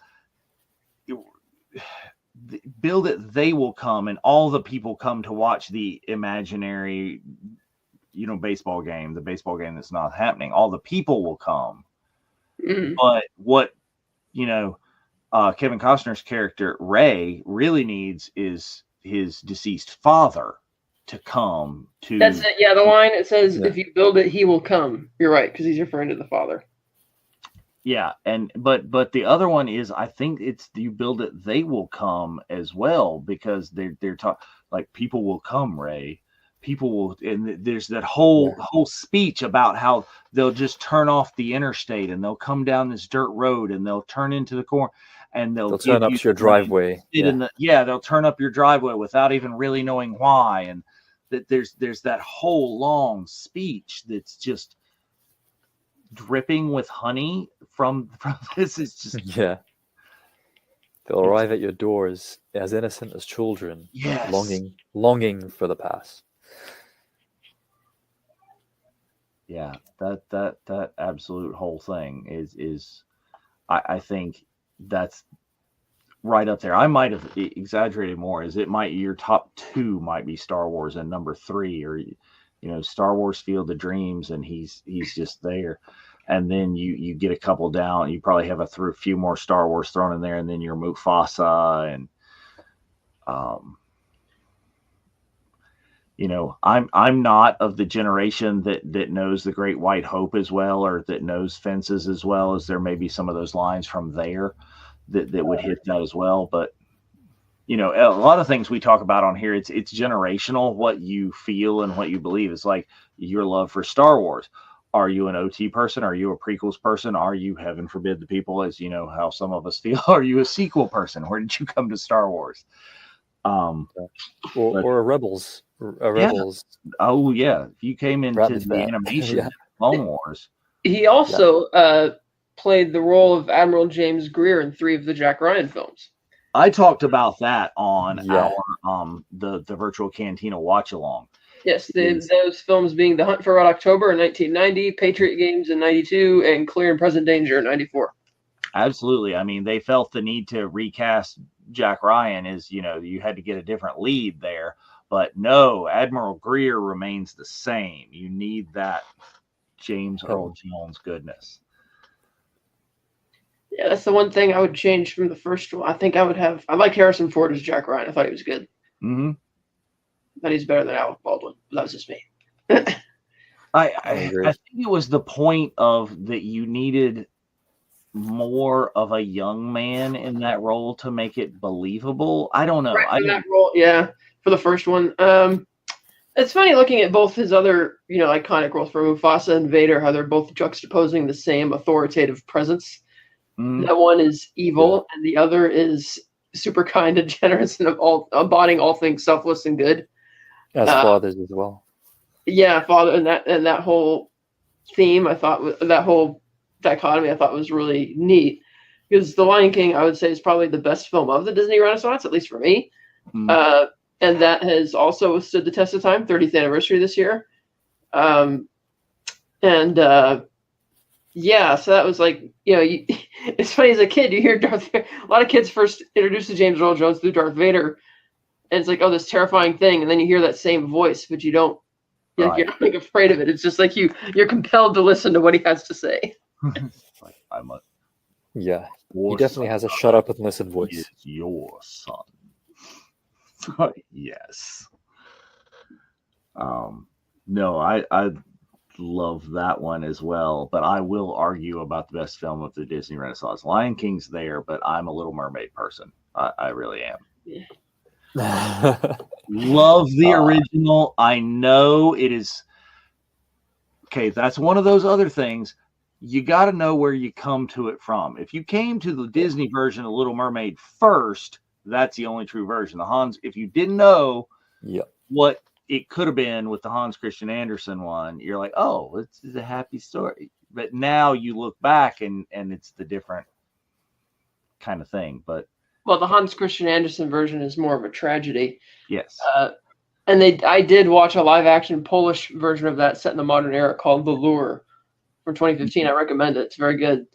build it, they will come, and all the people come to watch the imaginary baseball game, the baseball game that's not happening. All the people will come. Mhm. But what, Kevin Costner's character, Ray, really needs is his deceased father to come to. That's it. Yeah, the line, it says, Yeah. if you build it, he will come. You're right, because he's referring to the father. Yeah, but the other one is, I think it's you build it, they will come as well, because they're like, people will come, Ray. People will, and there's that whole speech about how they'll just turn off the interstate and they'll come down this dirt road and they'll turn into the corner and they'll They'll turn up to your driveway. They'll turn up your driveway without even really knowing why, and that there's that whole long speech that's just dripping with honey from this. Is just Yeah. They'll arrive at your door as innocent as children, Yes. longing for the past. Yeah, that absolute whole thing is I think that's right up there. I might have exaggerated more, as it might, your top two might be Star Wars and number three, or Star Wars Field of Dreams, and he's just there. And then you get a couple down, you probably have a few more Star Wars thrown in there, and then your Mufasa, and I'm not of the generation that knows The Great White Hope as well, or that knows Fences as well, as there may be some of those lines from there that would hit that as well. But a lot of things we talk about on here, it's generational, what you feel and what you believe. It's like your love for Star Wars. Are you an OT person? Are you a prequels person? Are you, heaven forbid, the people, as you know how some of us feel, are you a sequel person? Where did you come to Star Wars? Or a Rebels. Oh yeah, if you came into the animation Clone Wars. He also played the role of Admiral James Greer in 3 of the Jack Ryan films. I talked about that on our the virtual Cantina watch along. Yes, those films being The Hunt for Red October in 1990, Patriot Games in 92, and Clear and Present Danger in 94. Absolutely. I mean, they felt the need to recast Jack Ryan, as you had to get a different lead there. But no, Admiral Greer remains the same. You need that James Earl Jones goodness. Yeah, that's the one thing I would change from the first one. I think I like Harrison Ford as Jack Ryan. I thought he was good. Mm-hmm. But he's better than Alec Baldwin. That was just me. I think it was the point of that you needed more of a young man in that role to make it believable. I don't know. Right, for that role, yeah, for the first one. It's funny looking at both his other, iconic roles for Mufasa and Vader, how they're both juxtaposing the same authoritative presence. Mm. That one is evil, and the other is super kind and generous and embodying all things selfless and good. As fathers as well. Yeah, father, and that whole theme, I thought, that whole dichotomy, I thought was really neat. Because The Lion King, I would say, is probably the best film of the Disney Renaissance, at least for me. Mm. And that has also stood the test of time, 30th anniversary this year. Yeah, so that was like, it's funny, as a kid, you hear Darth Vader. A lot of kids first introduced to James Earl Jones through Darth Vader, and it's like, oh, this terrifying thing, and then you hear that same voice, but you don't, Right. you're not like afraid of it. It's just like you're compelled to listen to what he has to say. Like, I'm a Yeah, he definitely has a shut up and listen voice. is your son. Yes. No, I love that one as well, but I will argue about the best film of the Disney Renaissance. Lion King's there, but I'm a Little Mermaid person. I really am. Yeah. Love the original. I know it is. Okay, that's one of those other things. You got to know where you come to it from. If you came to the Disney version of Little Mermaid first, that's the only true version. The Hans, if you didn't know what it could have been with the Hans Christian Andersen one, you're like, oh, it's a happy story. But now you look back and it's the different kind of thing. But Well, the Hans Christian Andersen version is more of a tragedy. yes. And I did watch a live action Polish version of that set in the modern era called The Lure from 2015. I recommend it. It's very good.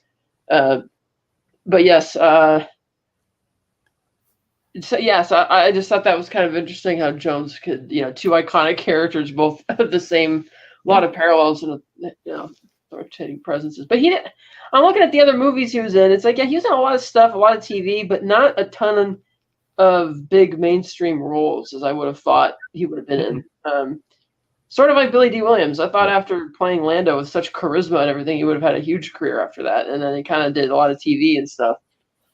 But yes, so I just thought that was kind of interesting how Jones could, two iconic characters, both of the same lot of parallels and authoritative presences. But I'm looking at the other movies he was in. It's like, yeah, he was in a lot of stuff, a lot of TV, but not a ton of big mainstream roles as I would have thought he would have been in. Sort of like Billy D. Williams. I thought after playing Lando with such charisma and everything, he would have had a huge career after that. And then he kind of did a lot of TV and stuff.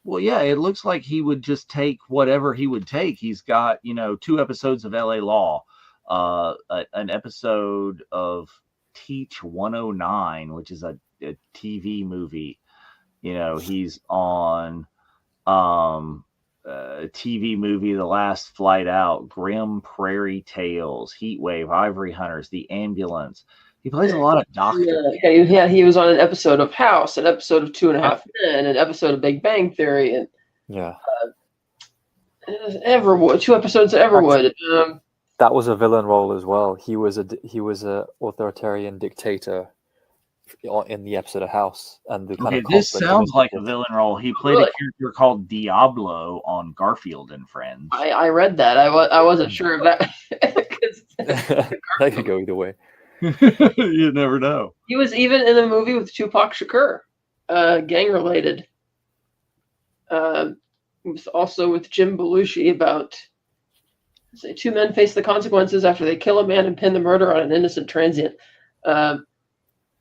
Well, yeah, it looks like he would just take whatever he would take. He's got, 2 episodes of LA Law, an episode of Teach 109, which is a TV movie. He's on a TV movie, The Last Flight Out, Grim Prairie Tales, Heat Wave, Ivory Hunters, The Ambulance. He plays a lot of doctors. Yeah, he was on an episode of House, an episode of 2.5 Men, an episode of Big Bang Theory, and Everwood, 2 episodes of Everwood. That was a villain role as well. He was a authoritarian dictator in the episode of House, and this sounds like a villain role. He played a character called Diablo on Garfield and Friends. I read that. I wasn't sure of that. That could go either way. You never know. He was even in a movie with Tupac Shakur, gang related. He was also with Jim Belushi about 2 men face the consequences after they kill a man and pin the murder on an innocent transient.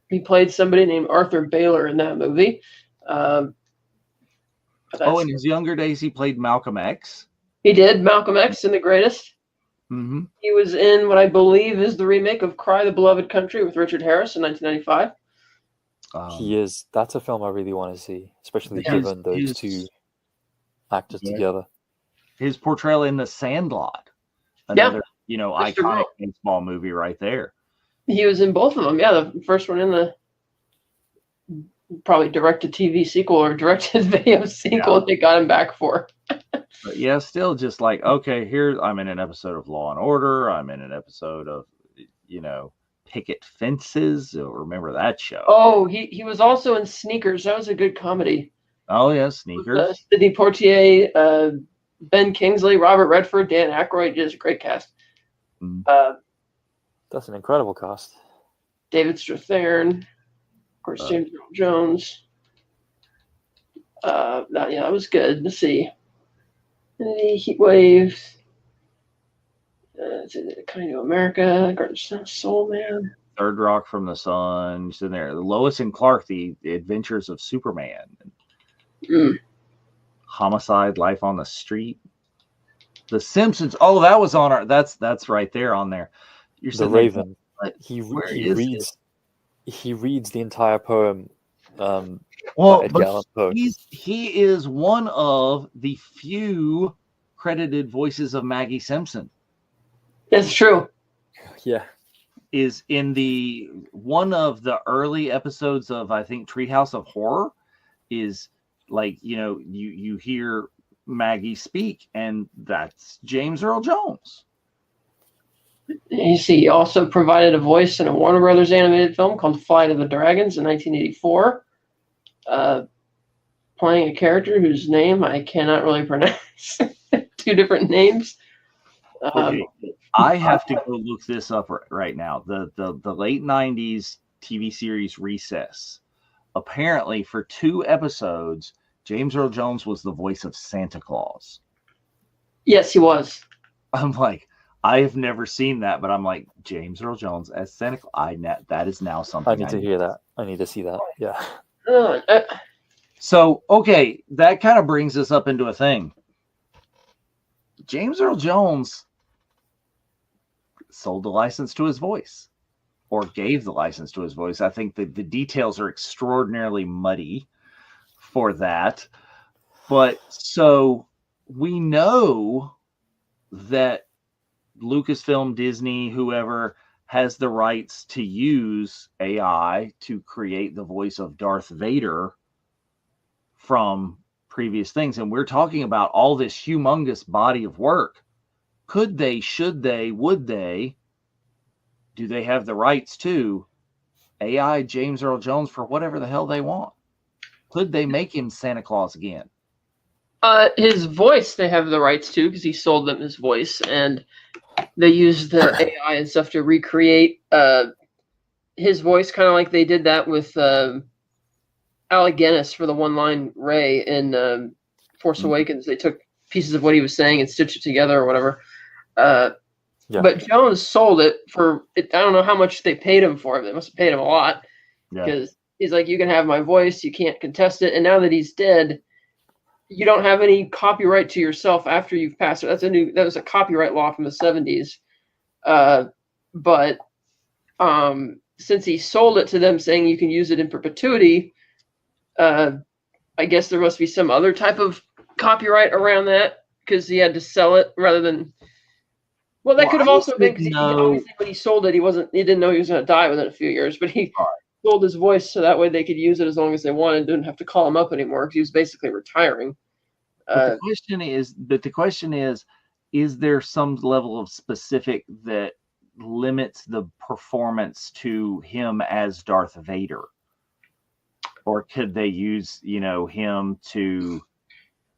He played somebody named Arthur Baylor in that movie. In his younger days, he played Malcolm X. He did Malcolm X in The Greatest. Mm-hmm. He was in what I believe is the remake of Cry the Beloved Country with Richard Harris in 1995. He is. That's a film I really want to see, especially given those 2 actors together. His portrayal in The Sandlot, another iconic baseball movie right there. He was in both of them. Yeah, the first one in the probably direct-to-TV sequel or direct-to-video sequel they got him back for. But yeah, still just like, okay, here I'm in an episode of Law and Order. I'm in an episode of, Picket Fences. Remember that show? Oh, he was also in Sneakers. That was a good comedy. Oh, yeah, Sneakers. Sidney Poitier, Ben Kingsley, Robert Redford, Dan Aykroyd. Just a great cast. Mm-hmm. That's an incredible cast. David Strathairn, of course, James Earl Jones. That was good. Let's see. Heat Wave. Coming to America. Garden Soul Man. Third Rock from the Sun. She's in there. Lois and Clark, The Adventures of Superman. Homicide, Life on the Street. The Simpsons. Oh, that was on our. That's right there on there. You're the Raven. He reads the entire poem. He is one of the few credited voices of Maggie Simpson. That's true. Yeah. Is in one of the early episodes of, I think, Treehouse of Horror, is like, you hear Maggie speak, and that's James Earl Jones. You see, he also provided a voice in a Warner Brothers animated film called Flight of the Dragons in 1984, playing a character whose name I cannot really pronounce. 2 different names. Okay. I have to go look this up right now. The late 90s TV series Recess. Apparently, for 2 episodes, James Earl Jones was the voice of Santa Claus. Yes, he was. I'm like, I have never seen that, but I'm like, James Earl Jones as Santa Claus. That is now something. I need to hear that. I need to see that. Yeah. So, okay, that kind of brings us up into a thing. James Earl Jones sold the license to his voice, or gave the license to his voice. I think the details are extraordinarily muddy for that. But so we know that Lucasfilm, Disney, whoever has the rights to use AI to create the voice of Darth Vader from previous things. And we're talking about all this humongous body of work. Could they, should they, would they, do they have the rights to AI James Earl Jones for whatever the hell they want? Could they make him Santa Claus again? His voice, they have the rights to, because he sold them his voice, and they use the AI and stuff to recreate his voice, kind of like they did that with Alec Guinness for the one-line Rey in Force Awakens. They took pieces of what he was saying and stitched it together or whatever. But Jones sold it for, I don't know how much they paid him for it. They must have paid him a lot because he's like, you can have my voice, you can't contest it. And now that he's dead, you don't have any copyright to yourself after you've passed it. That was a copyright law from the 70s. But since he sold it to them saying you can use it in perpetuity, I guess there must be some other type of copyright around that because he had to sell it rather than. Well, that could have also been because obviously when he sold it, he didn't know he was going to die within a few years, but he sold his voice so that way they could use it as long as they wanted, didn't have to call him up anymore because he was basically retiring. The question is there some level of specific that limits the performance to him as Darth Vader? Or could they use, him to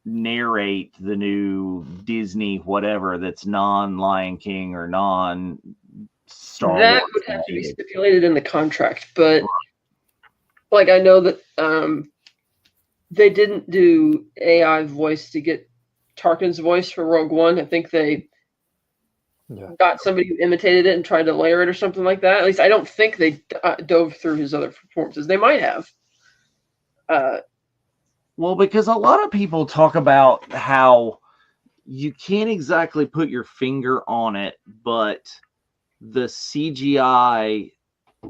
narrate the new Disney whatever that's non-Lion King or non-Star Wars? That would have to be stipulated in the contract, but like I know that they didn't do AI voice to get Tarkin's voice for Rogue One. I think they got somebody who imitated it and tried to layer it or something like that. At least I don't think they dove through his other performances. They might have. Well, because a lot of people talk about how you can't exactly put your finger on it, but the CGI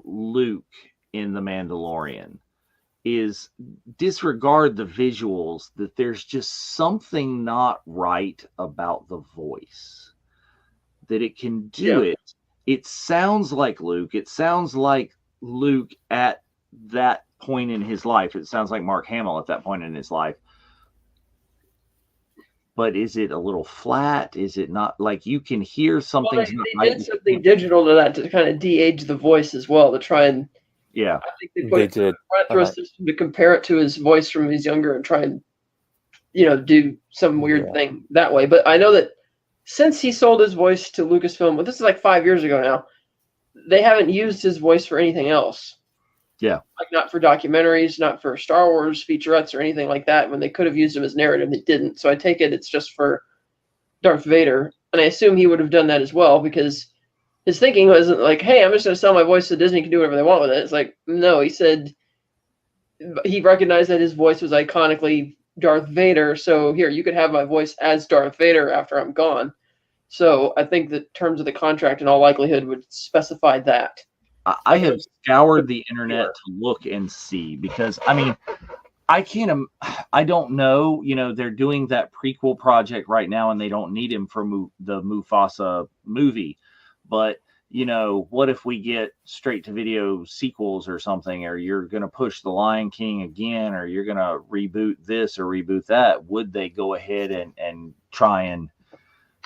Luke in The Mandalorian is, disregard the visuals, that there's just something not right about the voice. That it can do it. It sounds like Luke. It sounds like Luke at that point in his life. It sounds like Mark Hamill at that point in his life. But is it a little flat? Is it not? Like you can hear something. Well, they did something digital to that to kind of de-age the voice as well to try and. Yeah, I think they did. Through a system to compare it to his voice from when he's younger and try and, do some weird thing that way. But I know that since he sold his voice to Lucasfilm, this is like 5 years ago now, they haven't used his voice for anything else. Yeah. Like not for documentaries, not for Star Wars featurettes or anything like that. When they could have used him as narrative, they didn't. So I take it's just for Darth Vader. And I assume he would have done that as well because his thinking wasn't like, hey, I'm just going to sell my voice so Disney can do whatever they want with it. It's like, no, he said he recognized that his voice was iconically Darth Vader. So here, you could have my voice as Darth Vader after I'm gone. So I think the terms of the contract in all likelihood would specify that. I have scoured the internet to look and see because, I don't know, they're doing that prequel project right now and they don't need him for the Mufasa movie. But, what if we get straight to video sequels or something, or you're going to push The Lion King again, or you're going to reboot this or reboot that? Would they go ahead and try and...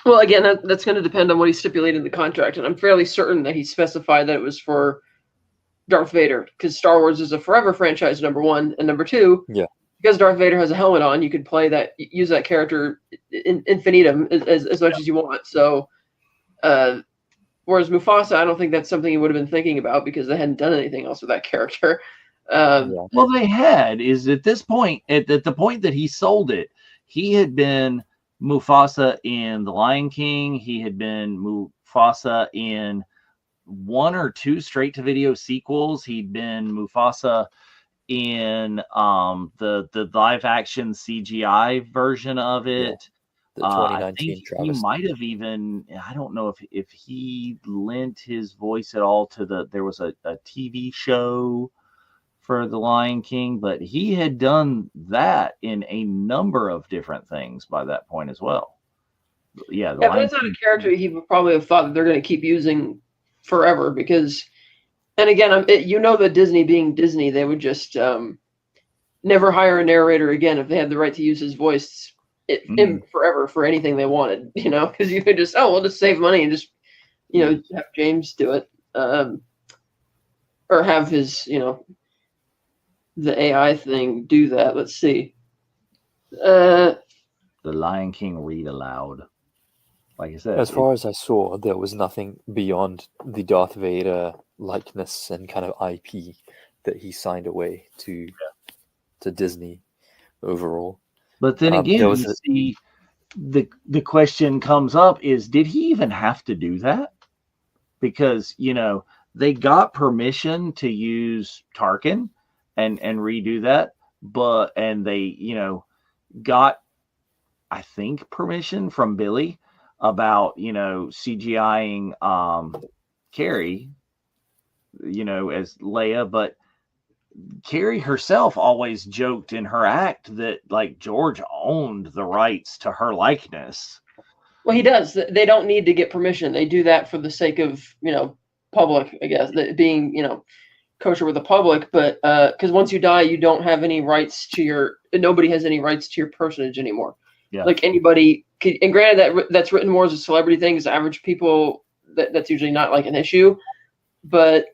Well, again, that's going to depend on what he stipulated in the contract, and I'm fairly certain that he specified that it was for Darth Vader, because Star Wars is a forever franchise, number one, and number two, because Darth Vader has a helmet on, you could use that character in infinitum as much as you want. So, whereas Mufasa, I don't think that's something he would have been thinking about because they hadn't done anything else with that character. Well, they had, is at this point, at the point that he sold it, he had been Mufasa in The Lion King. He had been Mufasa in one or two straight-to-video sequels. He'd been Mufasa in the live-action CGI version of it. The 2019 I think travesty. he might have even, I don't know if he lent his voice at all to there was a TV show for The Lion King, but he had done that in a number of different things by that point as well. Yeah, but it's not a character he would probably have thought that they're going to keep using forever because, and again, that Disney being Disney, they would just never hire a narrator again if they had the right to use his voice forever for anything they wanted, because you could just, we'll just save money and just, have James do it, or have his, the AI thing do that. Let's see. The Lion King read aloud. like I said, As far as I saw, there was nothing beyond the Darth Vader likeness and kind of IP that he signed away to Disney overall. but then again, there was you see, the question comes up is, did he even have to do that? Because, they got permission to use Tarkin and redo that, and they, got, I think, permission from Billy about, CGIing Carrie, as Leia, but Carrie herself always joked in her act that like George owned the rights to her likeness. Well, he does. They don't need to get permission. They do that for the sake of, public, I guess, being, kosher with the public. But because once you die, you don't have any rights to nobody has any rights to your personage anymore. Yeah. Like anybody could, and granted that's written more as a celebrity thing, as average people, that's usually not like an issue. But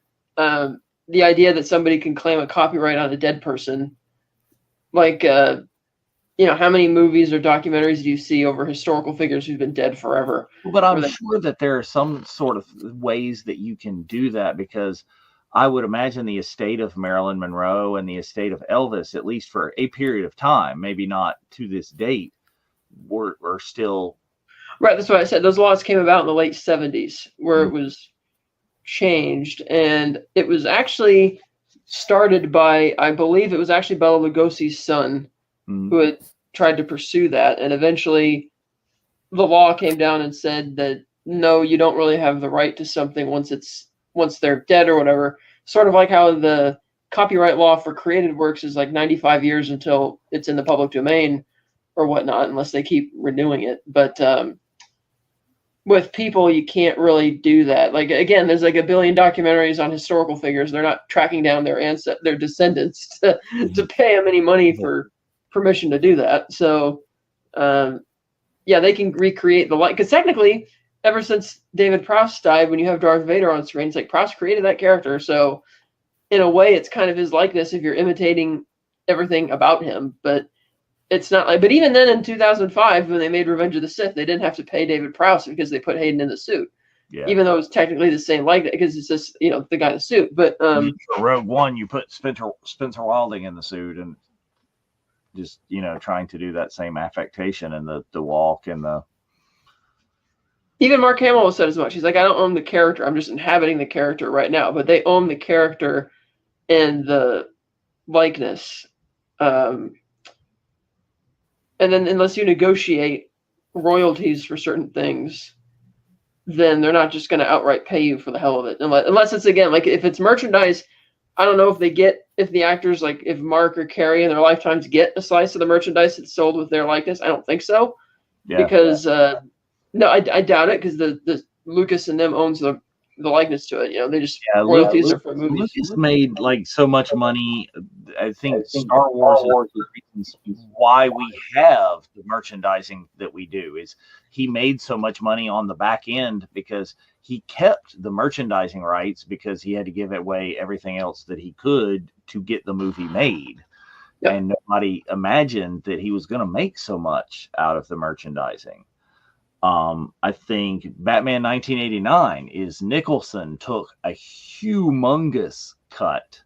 the idea that somebody can claim a copyright on a dead person, like, how many movies or documentaries do you see over historical figures who've been dead forever? But I'm sure that there are some sort of ways that you can do that, because I would imagine the estate of Marilyn Monroe and the estate of Elvis, at least for a period of time, maybe not to this date, were still. Right, that's what I said. Those laws came about in the late 70s, where it was changed, and it was actually started by, I believe it was actually Bela Lugosi's son, who had tried to pursue that, and eventually the law came down and said that no, you don't really have the right to something once they're dead or whatever. Sort of like how the copyright law for created works is like 95 years until it's in the public domain or whatnot, unless they keep renewing it. But with people, you can't really do that. Like, again, there's like a billion documentaries on historical figures. They're not tracking down their descendants to pay them any money for permission to do that. So they can recreate the light, because technically ever since David Prowse died, when you have Darth Vader on screen, it's like Prowse created that character, so in a way it's kind of his likeness if you're imitating everything about him. But it's not like, but even then in 2005 when they made Revenge of the Sith, they didn't have to pay David Prowse because they put Hayden in the suit. Even though it's technically the same likeness, because it's just the guy in the suit. But for Rogue One, you put Spencer Wilding in the suit and just trying to do that same affectation and the walk and the. Even Mark Hamill said as much. He's like, I don't own the character. I'm just inhabiting the character right now. But they own the character and the likeness. And then unless you negotiate royalties for certain things, then they're not just going to outright pay you for the hell of it. Unless it's, again, like if it's merchandise, I don't know if the actors, like if Mark or Carrie in their lifetimes get a slice of the merchandise that's sold with their likeness. I don't think so. Because no, I doubt it, because the Lucas and them owns the likeness to it. They just royalties are for movies. Lucas made like so much money. I think Star Wars is one of the reasons why we have the merchandising that we do. Is he made so much money on the back end because he kept the merchandising rights, because he had to give away everything else that he could to get the movie made. Yep. And nobody imagined that he was going to make so much out of the merchandising. I think Batman 1989 is Nicholson took a humongous cut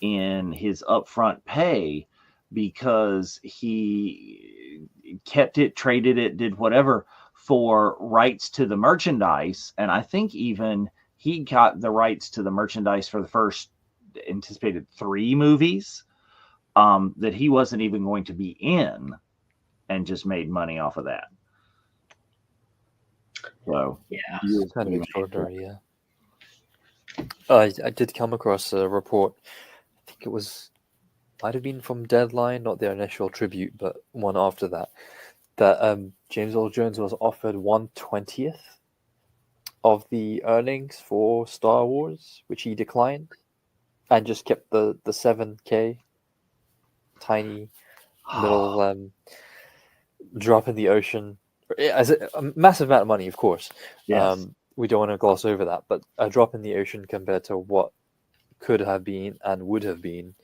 in his upfront pay because he kept it, traded it, did whatever for rights to the merchandise. And I think even he got the rights to the merchandise for the first anticipated 3 movies that he wasn't even going to be in, and just made money off of that. So it's kind of extraordinary. I did come across a report. I think might have been from Deadline, not their initial tribute, but one after that. That James Earl Jones was offered 1/20th of the earnings for Star Wars, which he declined, and just kept the $7K tiny little drop in the ocean. As a massive amount of money, of course. Yes. We don't want to gloss over that, but a drop in the ocean compared to what could have been and would have been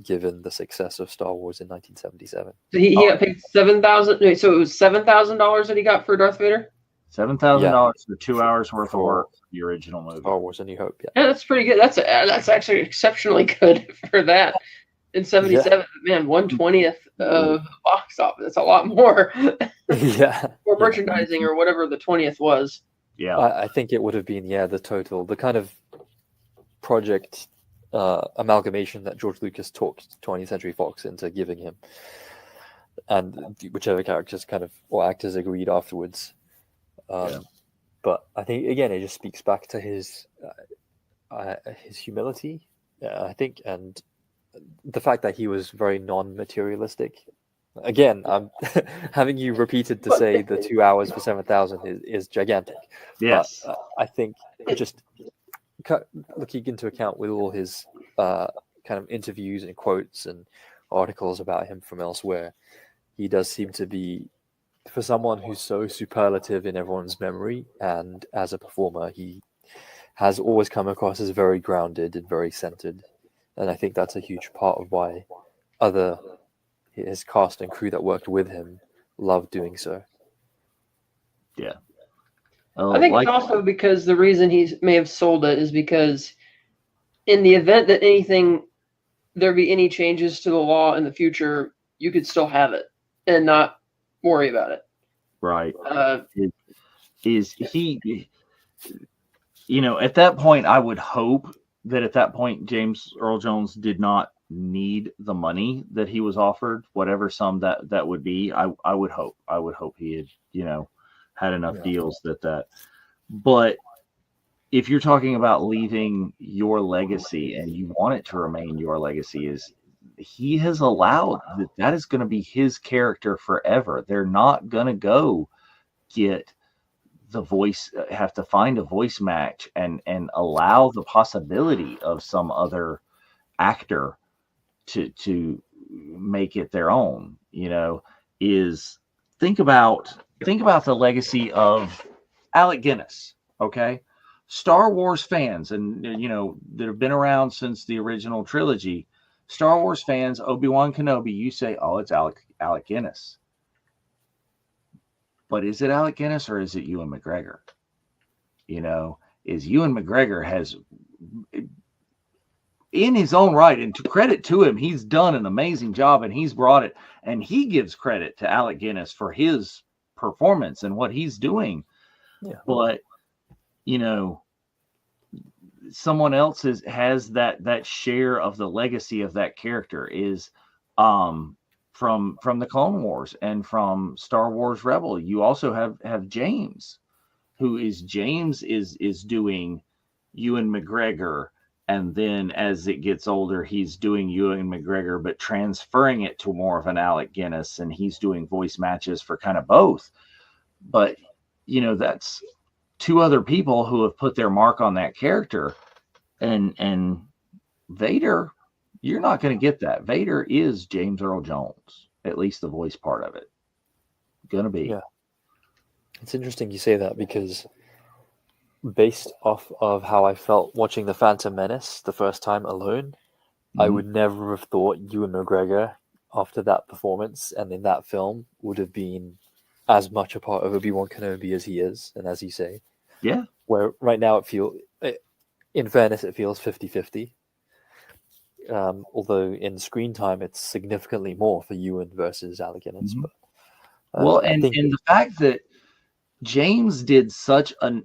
given the success of Star Wars in 1977. So he got paid $7,000. So it was $7,000 that he got for Darth Vader. $7,000 for 2 hours worth of For work for the original movie. Star Wars: A New Hope. Yeah. Yeah, that's pretty good. That's actually exceptionally good for that. In '77, man, 1/20th of box office. That's a lot more. Yeah. Or merchandising, or whatever the 20th was. Yeah. I think it would have been the total, the kind of project amalgamation that George Lucas talked 20th Century Fox into giving him, and whichever characters or actors agreed afterwards. But I think again it just speaks back to his humility, I think, and the fact that he was very non-materialistic. Again, I'm having you repeated to say the 2 hours for 7,000 is gigantic. Yes. But, I think just looking into account with all his kind of interviews and quotes and articles about him from elsewhere, he does seem to be, for someone who's so superlative in everyone's memory, and as a performer, he has always come across as very grounded and very centered. And I think that's a huge part of why his cast and crew that worked with him loved doing so. Yeah. I think it's also because the reason he may have sold it is because in the event that there be any changes to the law in the future, you could still have it and not worry about it. Right. Is he, at that point, I would hope that at that point, James Earl Jones did not need the money that he was offered, whatever sum that would be. I would hope he had, had enough deals that. But if you're talking about leaving your legacy and you want it to remain your legacy, is he has allowed that is going to be his character forever. They're not going to go get the voice, have to find a voice match and allow the possibility of some other actor to make it their own. Is think about the legacy of Alec Guinness. Okay. Star Wars fans, and that have been around since the original trilogy, Star Wars fans, Obi-Wan Kenobi, you say, oh, it's Alec Guinness. But is it Alec Guinness or is it Ewan McGregor? Is Ewan McGregor has, in his own right, and to credit to him, he's done an amazing job and he's brought it, and he gives credit to Alec Guinness for his performance and what he's doing. Yeah. But, someone else has that share of the legacy of that character is from the Clone Wars and from Star Wars Rebel. You also have James, who is doing Ewan McGregor, and then as it gets older, he's doing Ewan McGregor, but transferring it to more of an Alec Guinness, and he's doing voice matches for kind of both. But that's two other people who have put their mark on that character, and Vader, you're not going to get that. Vader is James Earl Jones, at least the voice part of it. Going to be. Yeah. It's interesting you say that, because based off of how I felt watching The Phantom Menace the first time alone, I would never have thought Ewan McGregor, after that performance and in that film, would have been as much a part of Obi-Wan Kenobi as he is, and as you say. Yeah. Where right now in fairness, it feels 50-50. Although in screen time, it's significantly more for Ewan versus Alec Guinness. Mm-hmm. But, and the fact that James did such a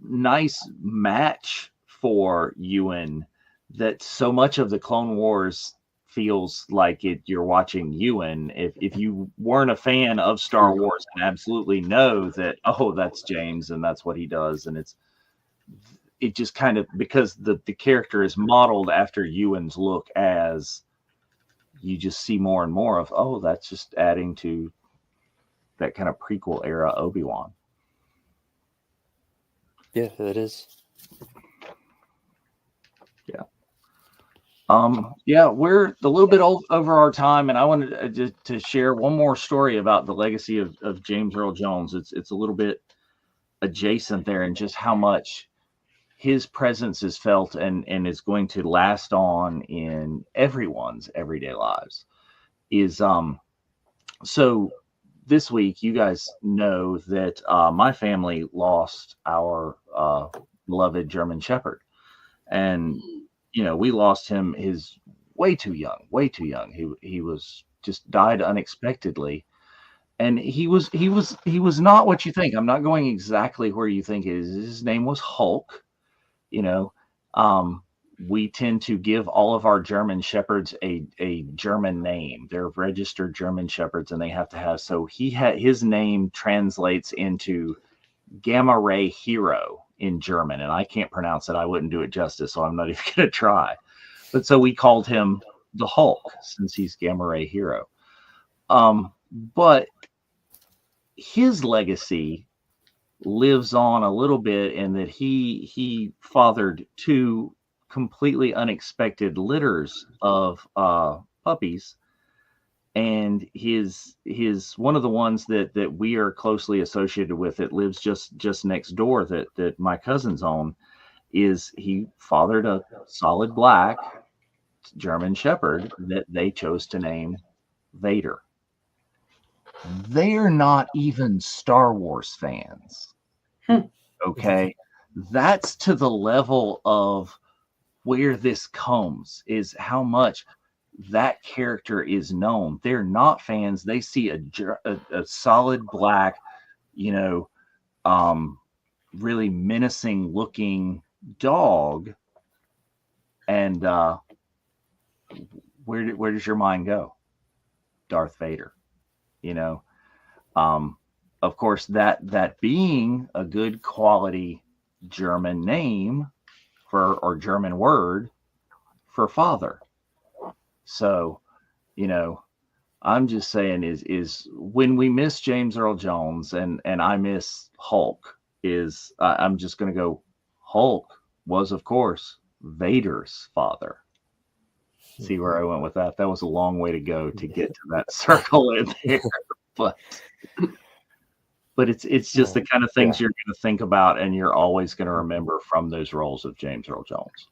nice match for Ewan, that so much of the Clone Wars feels like you're watching Ewan. If you weren't a fan of Star Wars, and absolutely know that, oh, that's James and that's what he does, and it just kind of, because the character is modeled after Ewan's look, as you just see more and more of, oh, that's just adding to that kind of prequel era Obi-Wan. Yeah, it is. Yeah. We're a little bit over our time, and I wanted to share one more story about the legacy of James Earl Jones. It's a little bit adjacent there, and just how much his presence is felt and is going to last on in everyone's everyday lives. So this week, you guys know that my family lost our beloved German Shepherd, and we lost him. His way too young. He was just died unexpectedly, and he was not what you think. I'm not going exactly where you think it is. His name was Hulk. We tend to give all of our German Shepherds a German name. They're registered German Shepherds, and they have to have. So his name translates into Gamma Ray Hero in German, and I can't pronounce it. I wouldn't do it justice, so I'm not even going to try. But so we called him the Hulk since he's Gamma Ray Hero. But his legacy lives on a little bit in that he fathered two completely unexpected litters of puppies, and his one of the ones that we are closely associated with, that lives just next door, that my cousins own, is he fathered a solid black German Shepherd that they chose to name Vader. They're not even Star Wars fans. Okay. That's to the level of where this comes, is how much that character is known. They're not fans. They see a solid black, really menacing looking dog. And where does your mind go? Darth Vader, of course, that being a good quality German name or German word for father. So, I'm just saying is when we miss James Earl Jones and I miss Hulk, I'm just going to go, Hulk was, of course, Vader's father. See where I went with that? That was a long way to go to get to that circle in there. But it's just the kind of things you're going to think about, and you're always going to remember from those roles of James Earl Jones.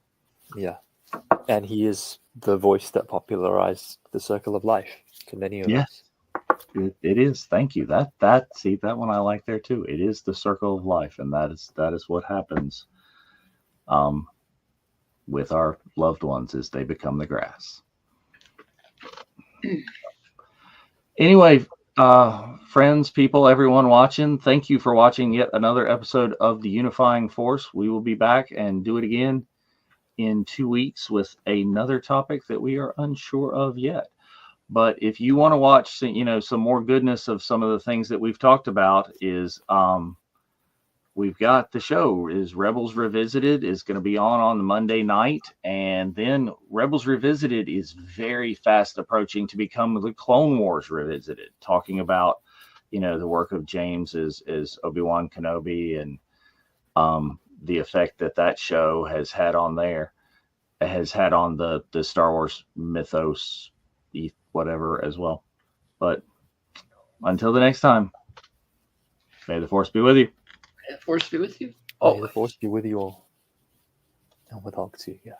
Yeah. And he is the voice that popularized the circle of life to many of us. It is. Thank you. That one I like there too. It is the circle of life, and that is what happens with our loved ones as they become the grass. Anyway, friends, people, everyone watching, thank you for watching yet another episode of the Unifying Force. We will be back and do it again in 2 weeks with another topic that we are unsure of yet. But if you want to watch, some more goodness of some of the things that we've talked about, is we've got the show is Rebels Revisited is going to be on the Monday night, and then Rebels Revisited is very fast approaching to become the Clone Wars Revisited, talking about the work of James as Obi-Wan Kenobi, and the effect that show has had on the Star Wars mythos, whatever, as well. But until the next time, may the Force be with you. May the Force be with you. May the Force be with you all. And with Hulk too, yeah.